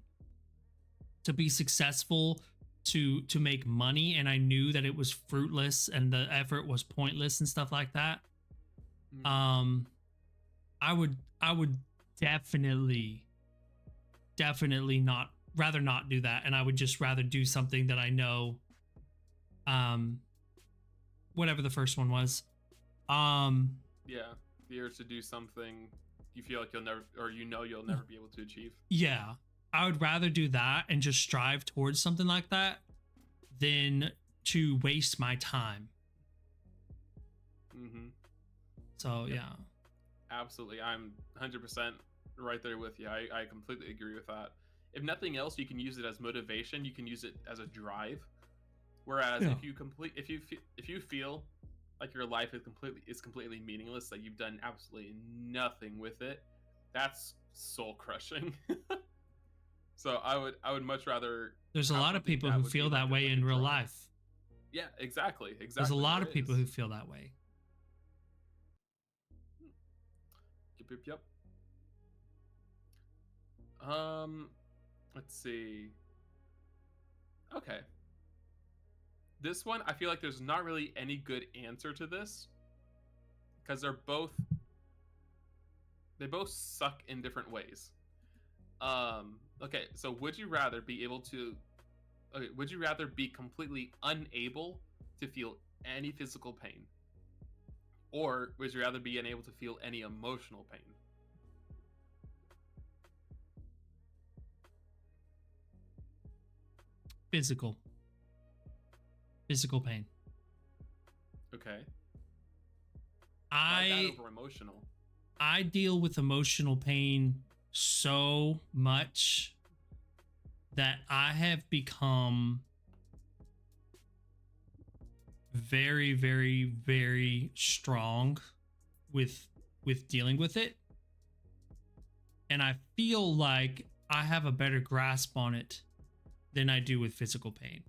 B: to be successful, to make money, and I knew that it was fruitless and the effort was pointless and stuff like that, I would definitely rather not do that, and I would just rather do something that I know, whatever the first one was.
A: Yeah, the urge to do something you feel like you'll never be able to achieve.
B: Yeah, I would rather do that and just strive towards something like that than to waste my time. So yeah,
A: absolutely. I'm 100% right there with you. I completely agree with that. If nothing else, you can use it as motivation. You can use it as a drive. Whereas if you feel like your life is completely meaningless, that you've done absolutely nothing with it, that's soul crushing. So I would much rather.
B: There's a lot of people who feel that way in real life.
A: Yeah, exactly.
B: There's a lot of people who feel that way.
A: Yep. Let's see. Okay. This one, I feel like there's not really any good answer to this, because they both suck in different ways. Okay, so would you rather be completely unable to feel any physical pain, or would you rather be unable to feel any emotional pain?
B: Physical pain.
A: Okay.
B: Over
A: emotional.
B: I deal with emotional pain so much that I have become very, very, very strong with dealing with it. And I feel like I have a better grasp on it than I do with physical pain.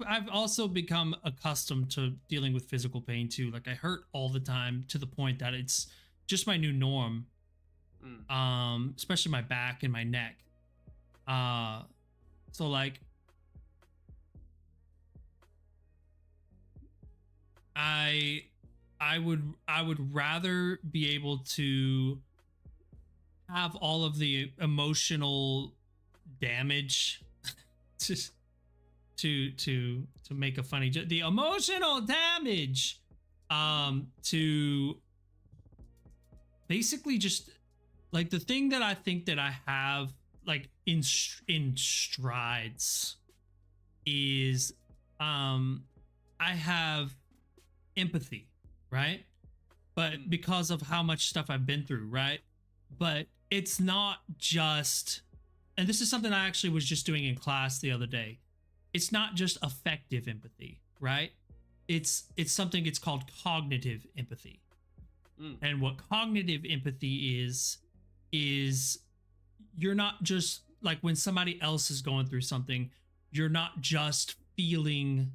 B: I've also become accustomed to dealing with physical pain too. Like I hurt all the time to the point that it's just my new norm. Especially my back and my neck. So like I would rather be able to have all of the emotional damage to make a funny joke. The emotional damage to basically just like the thing that I think that I have like in strides is I have empathy, right? But because of how much stuff I've been through, right? But it's not just, and this is something I actually was just doing in class the other day. It's not just affective empathy, right? It's something, it's called cognitive empathy.
A: Mm.
B: And what cognitive empathy is you're not just like when somebody else is going through something, you're not just feeling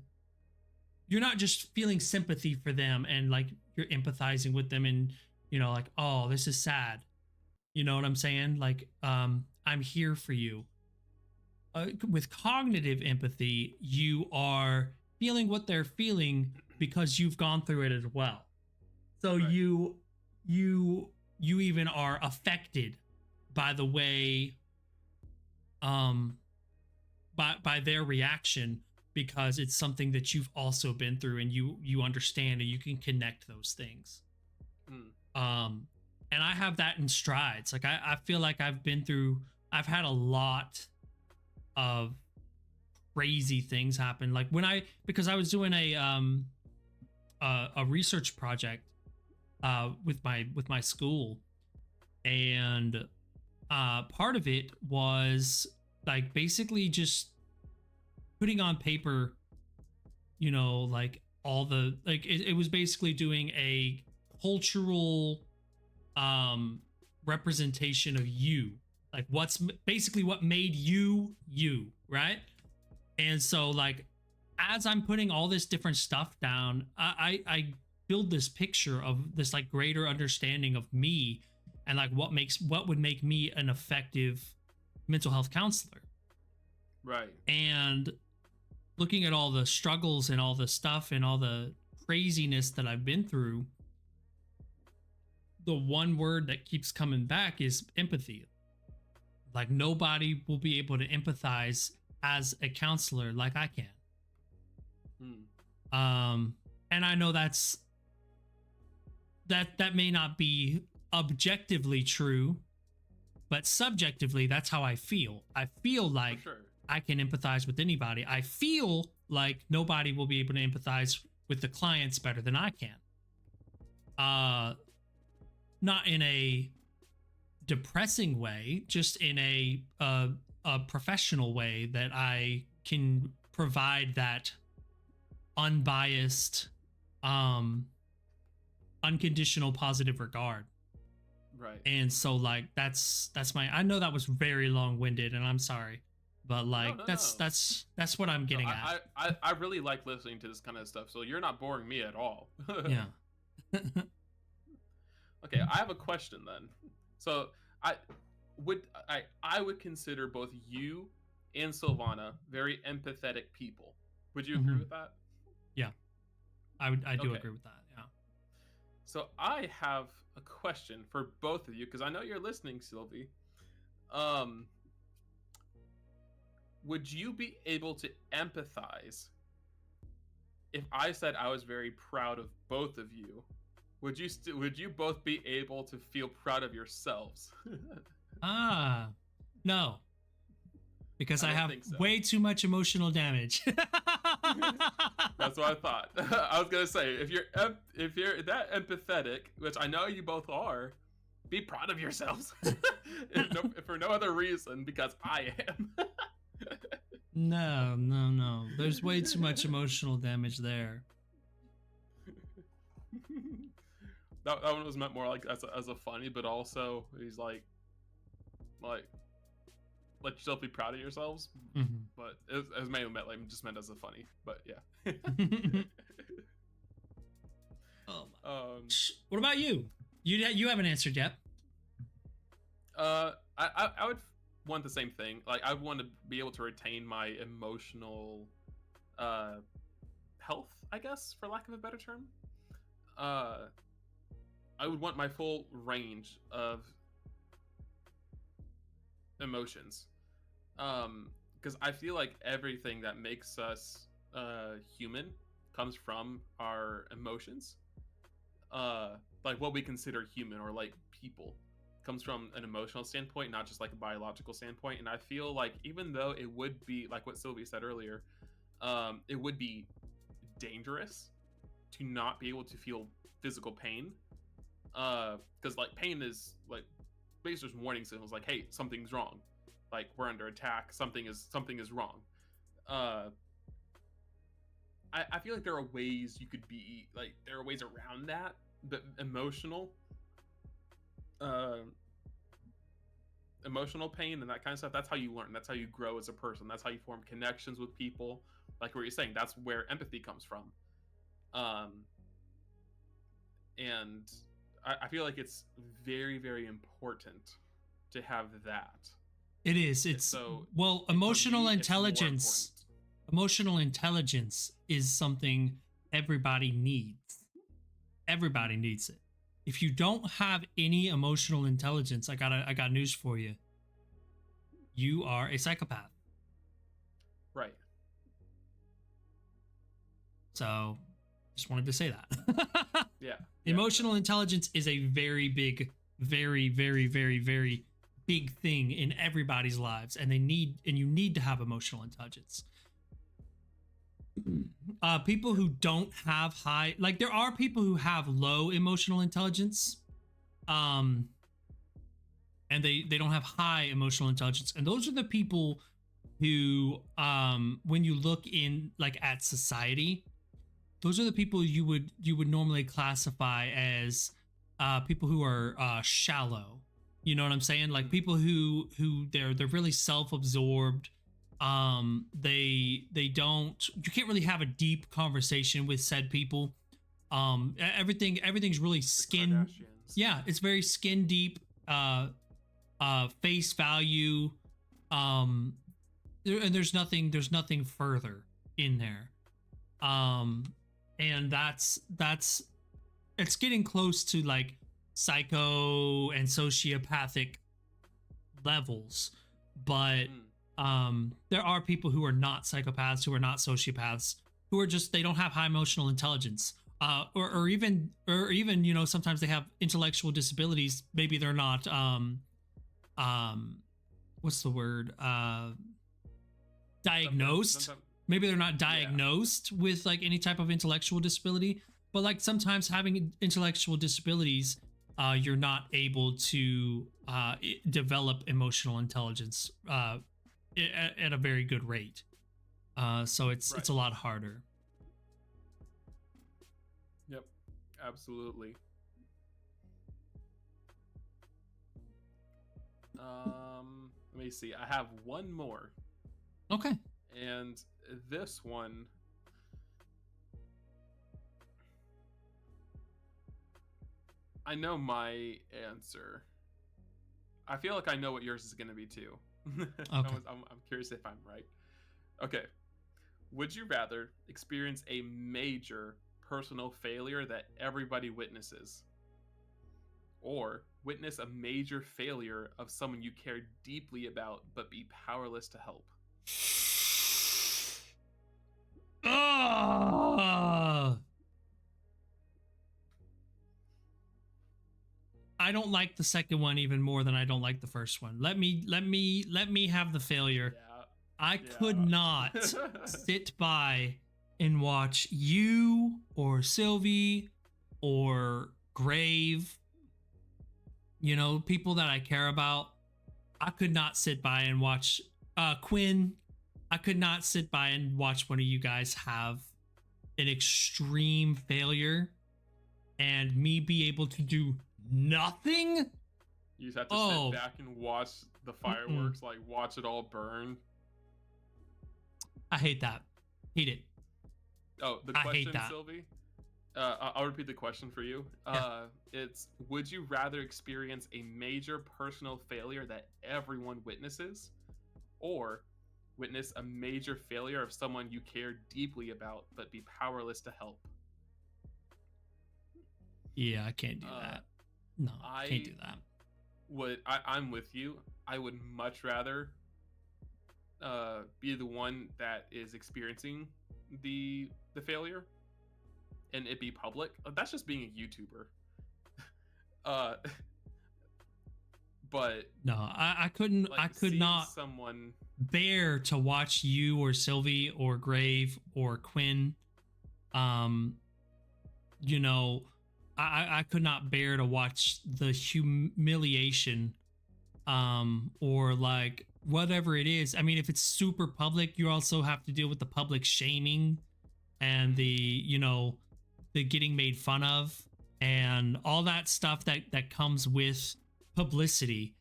B: you're not just feeling sympathy for them and like you're empathizing with them and like, oh, this is sad. You know what I'm saying? Like, I'm here for you. With cognitive empathy, you are feeling what they're feeling because you've gone through it as well. So
A: Right.
B: you even are affected by the way, by their reaction because it's something that you've also been through and you understand and you can connect those things.
A: Mm.
B: And I have that in strides. Like I feel like I've had a lot of crazy things happen. Like because I was doing a research project with my school, and part of it was like basically just putting on paper, like all the like it was basically doing a cultural representation of you, like basically what made you, right? And so like as I'm putting all this different stuff down, I build this picture of this like greater understanding of me and like what would make me an effective mental health counselor.
A: Right.
B: And looking at all the struggles and all the stuff and all the craziness that I've been through, the one word that keeps coming back is empathy. Like nobody will be able to empathize as a counselor like I can. And I know that may not be objectively true, but subjectively that's how I feel. I feel like I can empathize with anybody. I feel like nobody will be able to empathize with the clients better than I can. Not in a depressing way, just in a professional way that I can provide that unbiased, unconditional positive regard.
A: Right.
B: And so like that's I know that was very long-winded and I'm sorry, but like
A: No.
B: that's what I'm getting at.
A: I really like listening to this kind of stuff, so you're not boring me at all.
B: Yeah.
A: Okay, I have a question then. So I would consider both you and Sylvana very empathetic people. Would you agree with that?
B: Yeah, I do agree with that. Yeah.
A: So I have a question for both of you because I know you're listening, Sylvie. Would you be able to empathize if I said I was very proud of both of you? Would you both be able to feel proud of yourselves?
B: No. Because I have
A: so.
B: way too much emotional damage.
A: That's what I thought. I was gonna say if you're that empathetic, which I know you both are, be proud of yourselves. if for no other reason, because I am.
B: No. There's way too much emotional damage there.
A: That one was meant more like as a funny, but also he's like let yourself be proud of yourselves.
B: Mm-hmm.
A: But it was mainly meant like just meant as a funny. But yeah.
B: What about you? You haven't answered yet.
A: I would want the same thing. Like I would want to be able to retain my emotional health, I guess, for lack of a better term. I would want my full range of emotions, because I feel like everything that makes us human comes from our emotions. Like what we consider human or like people comes from an emotional standpoint, not just like a biological standpoint. And I feel like even though it would be like what Sylvie said earlier, it would be dangerous to not be able to feel physical pain, because like pain is like basically just warning signals like, hey, something's wrong, like we're under attack, something is wrong. I feel like there are ways you could be like there are ways around that, but uh, emotional pain and that kind of stuff. That's how you learn. That's how you grow as a person. That's how you form connections with people. Like what you're saying, that's where empathy comes from. Um, and I feel like it's very, very important to have that.
B: It is.
A: And
B: It's
A: so
B: well,
A: for me, it's more important.
B: emotional intelligence is something everybody needs. Everybody needs it. If you don't have any emotional intelligence, I got news for you. You are a psychopath.
A: Right.
B: So, just wanted to say that.
A: Yeah.
B: Emotional intelligence is a very big, very, very, very, very big thing in everybody's lives, and you need to have emotional intelligence. People who don't have high, like there are people who have low emotional intelligence, and they don't have high emotional intelligence, and those are the people who, when you look in like at society, those are the people you would normally classify as people who are shallow. You know what I'm saying? Like people who they're really self-absorbed. They don't, you can't really have a deep conversation with said people. Everything's really skin. Yeah, it's very skin deep. Face value. And there's nothing further in there. And that's it's getting close to like psycho and sociopathic levels, but there are people who are not psychopaths, who are not sociopaths, who are just, they don't have high emotional intelligence, or even you know, sometimes they have intellectual disabilities. Maybe they're not what's the word, diagnosed. Maybe they're not diagnosed with like any type of intellectual disability, but like sometimes having intellectual disabilities, you're not able to develop emotional intelligence at a very good rate. So it's a lot harder.
A: Yep, absolutely. Let me see. I have one more.
B: Okay.
A: And this one, I know my answer. I feel like I know what yours is going to be too. Okay. I'm curious if I'm right. Okay. Would you rather experience a major personal failure that everybody witnesses, or witness a major failure of someone you care deeply about but be powerless to help?
B: I don't like the second one even more than I don't like the first one. Let me have the failure.
A: Yeah.
B: I could not sit by and watch you or Sylvie or Grave, you know, people that I care about. I could not sit by and watch Quinn. I could not sit by and watch one of you guys have an extreme failure and me be able to do nothing.
A: You just have to sit back and watch the fireworks, like watch it all burn.
B: I hate that. Hate it.
A: Oh, the question, Sylvie? I'll repeat the question for you. It's, would you rather experience a major personal failure that everyone witnesses, or witness a major failure of someone you care deeply about but be powerless to help?
B: Yeah, I can't do that. No, I can't do that.
A: I'm with you. I would much rather be the one that is experiencing the failure and it be public. That's just being a YouTuber. But
B: no, I couldn't.
A: Like,
B: I could not
A: someone
B: bear to watch you or Sylvie or Grave or Quinn. You know, I could not bear to watch the humiliation, or like whatever it is. I mean, if it's super public, you also have to deal with the public shaming and the getting made fun of and all that stuff that comes with publicity,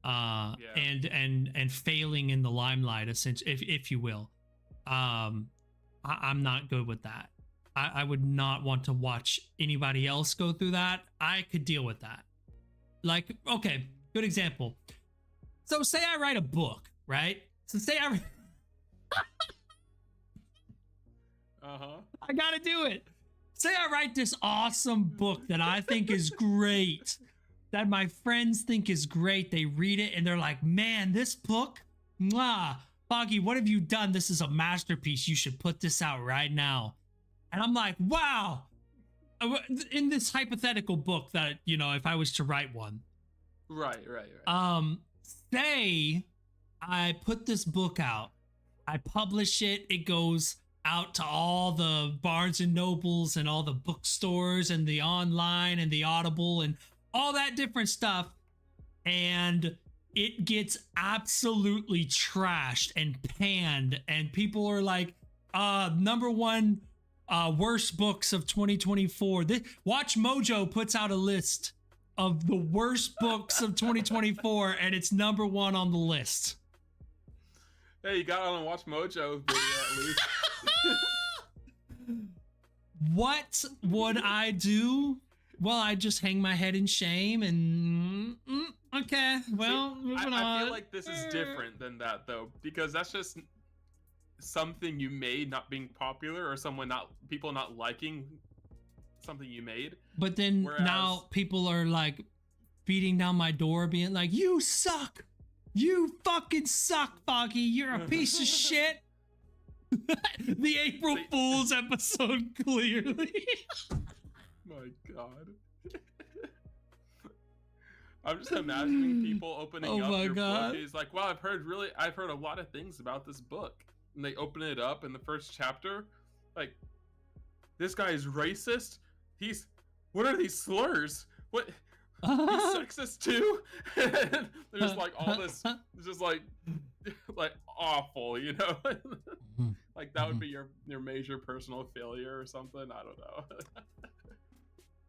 B: and failing in the limelight, essentially, if you will. I'm not good with that. I would not want to watch anybody else go through that. I could deal with that. Like, okay, good example. So say I write a book, right? So say I I gotta do it. Say I write this awesome book that I think is great, that my friends think is great. They read it and they're like, man, this book, mwah, Foggy, what have you done? This is a masterpiece. You should put this out right now. And I'm like, wow. In this hypothetical book that, if I was to write one.
A: Right.
B: Say I put this book out. I publish it. It goes out to all the Barnes and Nobles and all the bookstores and the online and the Audible and all that different stuff. And it gets absolutely trashed and panned. And people are like, number one worst books of 2024. Watch Mojo puts out a list of the worst books of 2024, and it's number one on the list.
A: Hey, you got on a Watch Mojo video at least.
B: What would I do? Well, I just hang my head in shame and okay. Well, moving on.
A: I feel like this is different than that though, because that's just something you made not being popular, or people not liking something you made.
B: But then now people are like beating down my door, being like, "You suck! You fucking suck, Foggy! You're a piece of shit." The April Fool's episode, clearly.
A: My God. I'm just imagining people opening up your book. He's like, wow, I've heard a lot of things about this book. And they open it up in the first chapter. Like, this guy is racist. What are these slurs? What? He's sexist too? There's like all this, it's just like awful, Like that would be your major personal failure or something. I don't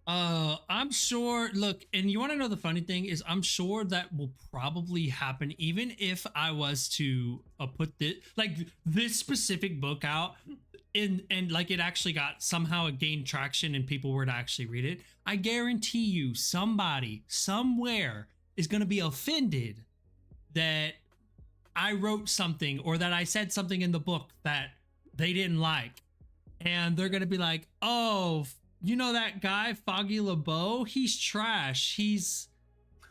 A: know.
B: I'm sure. Look, and you want to know the funny thing is, I'm sure that will probably happen, even if I was to put this specific book out, and like it actually got somehow gained traction and people were to actually read it. I guarantee you, somebody somewhere is going to be offended that I wrote something or that I said something in the book that they didn't like, and they're going to be like, "Oh, you know that guy, Foggy LeBeau? He's trash. He's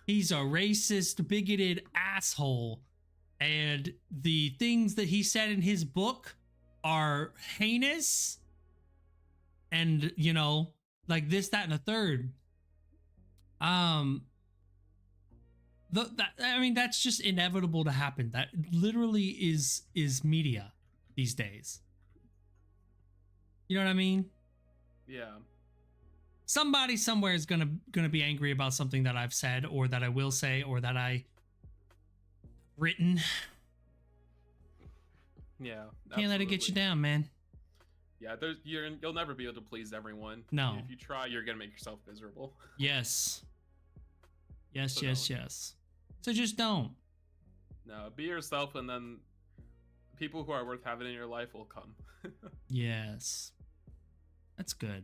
B: a racist, bigoted asshole. And the things that he said in his book are heinous. And, like this, that, and the third." That's just inevitable to happen. That literally is media these days. You know what I mean?
A: Yeah.
B: Somebody somewhere is gonna be angry about something that I've said, or that I will say, or that I written.
A: Yeah.
B: Can't let it get you down, man.
A: Yeah, you'll never be able to please everyone.
B: No.
A: If you try, you're gonna make yourself miserable.
B: Yes. Yes. So just don't.
A: No, be yourself, and then people who are worth having in your life will come.
B: Yes. That's good.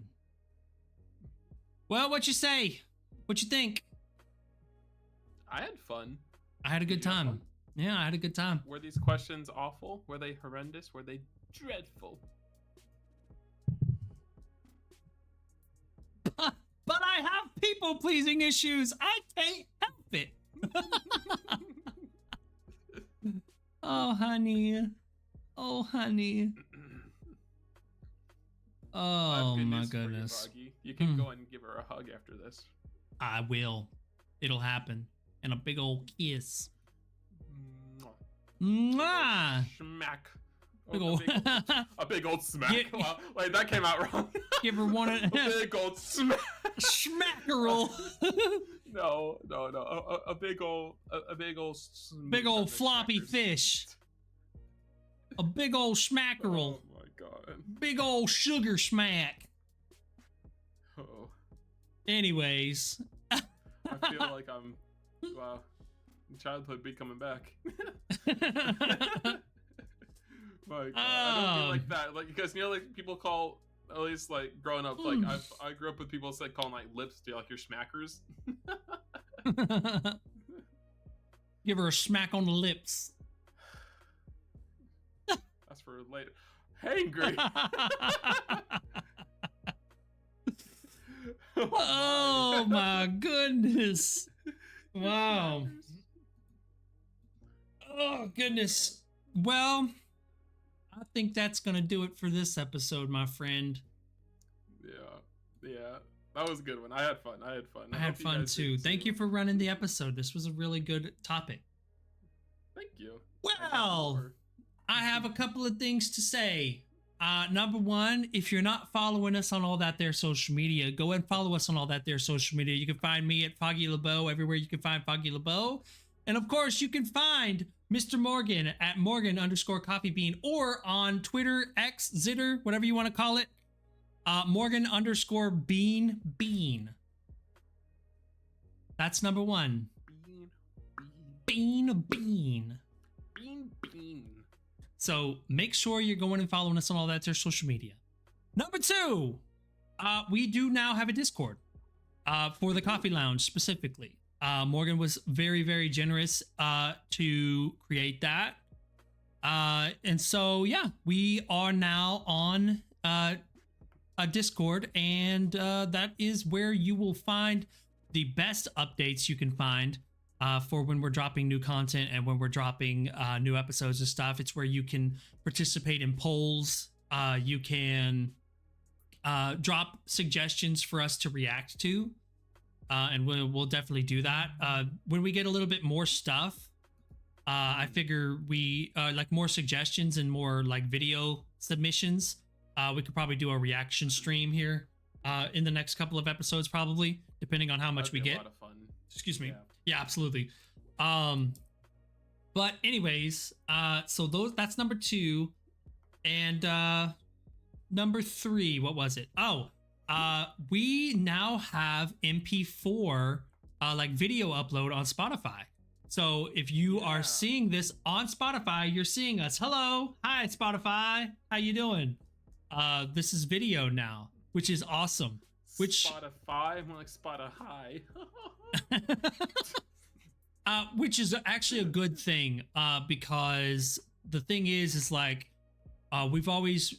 B: Well, what you say? What you think?
A: I had fun.
B: I had a good time. Yeah, I had a good time.
A: Were these questions awful? Were they horrendous? Were they dreadful?
B: But I have people-pleasing issues. I can't help it. Oh, honey. Oh, honey. Oh, my goodness.
A: You can go and give her a hug after this.
B: I will. It'll happen. And a big old kiss. Mwah.
A: Smack.
B: A
A: big old smack. Wow, like that came out wrong.
B: Give her one.
A: A big old smack.
B: Schmackerel.
A: No. A big old
B: big old floppy fish. A big old schmackerel.
A: Oh my God.
B: Big old sugar smack.
A: Oh.
B: Anyways.
A: I feel like wow, childhood be coming back. My God. I don't mean like that, like, because you know, like people call, at least like growing up, like I grew up with people like calling like lips to like your smackers.
B: Give her a smack on the lips.
A: That's for later. Hangry.
B: Oh my goodness. Wow. Oh goodness. Well, I think that's gonna do it for this episode, my friend.
A: Yeah, that was a good one. I had fun.
B: I had fun too. Thank you for running the episode. This was a really good topic.
A: Thank you.
B: Well, I have a couple of things to say. Number one, if you're not following us on all that there social media, go and follow us on all that there social media. You can find me at Foggy LeBeau, everywhere you can find Foggy LeBeau. And of course, you can find Mr. Morgan at Morgan_Coffee Bean, or on Twitter, X, Zitter, whatever you want to call it, Morgan_Bean. That's number one. Bean. So make sure you're going and following us on all that social media. Number two, we do now have a Discord for the Coffee Lounge specifically. Morgan was very, very generous to create that. And so, yeah, we are now on a Discord, and that is where you will find the best updates you can find for when we're dropping new content and when we're dropping new episodes and stuff. It's where you can participate in polls. You can drop suggestions for us to react to. And we'll definitely do that. When we get a little bit more stuff, I figure we like more suggestions and more like video submissions. We could probably do a reaction stream here in the next couple of episodes, probably, depending on how much we get. A lot of fun. Excuse me. Yeah, absolutely. But anyways, so that's number two. And number three, what was it? Oh, we now have MP4 like video upload on Spotify. So if you are seeing this on Spotify, you're seeing us. Hello. Hi, Spotify. How you doing? This is video now, which is awesome.
A: Spotify, more like Spotify.
B: Which is actually a good thing, because the thing is like we've always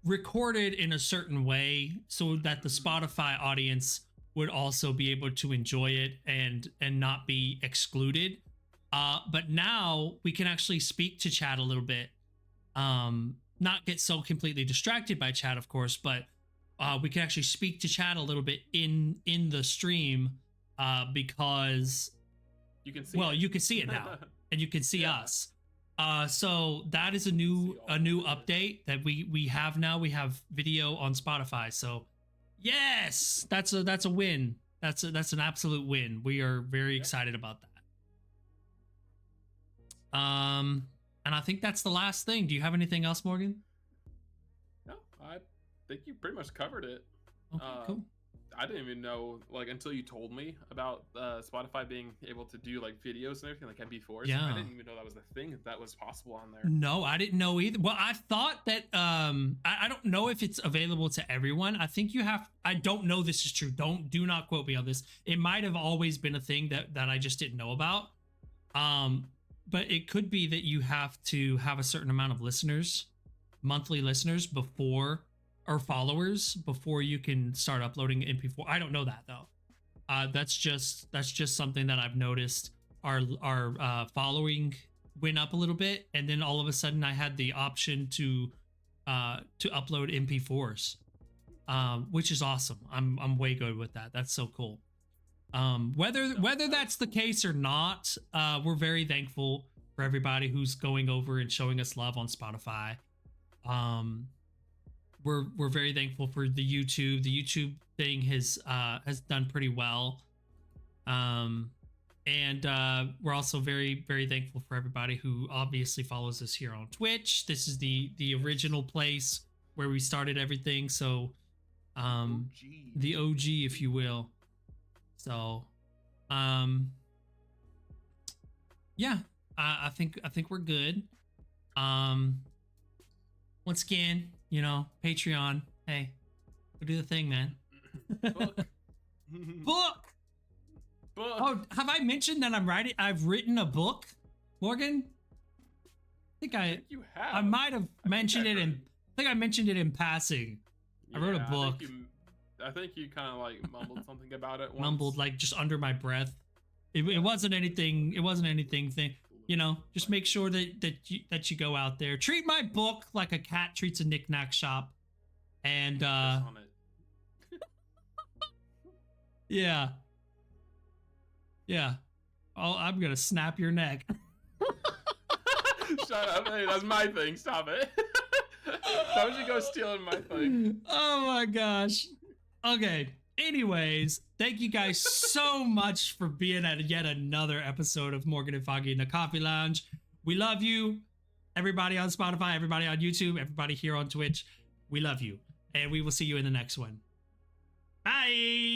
B: recorded in a certain way so that the Spotify audience would also be able to enjoy it and not be excluded. But now we can actually speak to chat a little bit, not get so completely distracted by chat, of course, but we can actually speak to chat a little bit in the stream, because
A: you can see
B: you can see it now and you can see us. So that is a new update that we have now. We have video on Spotify. So yes, that's a win. That's an absolute win. We are very excited about that. And I think that's the last thing. Do you have anything else, Morgan?
A: No, I think you pretty much covered it.
B: Okay, cool.
A: I didn't even know, like, until you told me about Spotify being able to do like videos and everything, like MP4s.
B: Yeah.
A: I didn't even know that was the thing that was possible on there.
B: No, I didn't know either. Well, I thought that I don't know if it's available to everyone. I think you have. I don't know this is true. Do not quote me on this. It might have always been a thing that I just didn't know about. But it could be that you have to have a certain amount of listeners, monthly listeners, before, or followers, before you can start uploading MP4. I don't know that though. That's just something that I've noticed. Our following went up a little bit, and then all of a sudden I had the option to upload MP4s, which is awesome. I'm way good with that. That's so cool. Whether that's the case or not, we're very thankful for everybody who's going over and showing us love on Spotify. We're very thankful for the YouTube. The YouTube thing has done pretty well. And we're also very, very thankful for everybody who obviously follows us here on Twitch. This is the original place where we started everything. So the OG, if you will. So yeah, I think we're good. Once again, you know, Patreon, hey, go do the thing, man.
A: Book.
B: Book.
A: Book.
B: Oh, have I mentioned that I've written a book, Morgan? I think
A: you have.
B: I might have mentioned it in. I think I mentioned it in passing. I wrote a book.
A: I think you kind of like mumbled something about it. Once.
B: Mumbled like just under my breath. It wasn't anything. It wasn't anything. You know, just make sure that you go out there. Treat my book like a cat treats a knick-knack shop, and
A: On it.
B: yeah. Oh, I'm gonna snap your neck.
A: Shut up! Hey, that's my thing. Stop it. Don't you go stealing my thing.
B: Oh my gosh. Okay. Anyways, thank you guys so much for being at yet another episode of Morgan and Foggy in the Coffee Lounge. We love you. Everybody on Spotify, everybody on YouTube, everybody here on Twitch. We love you. And we will see you in the next one. Bye.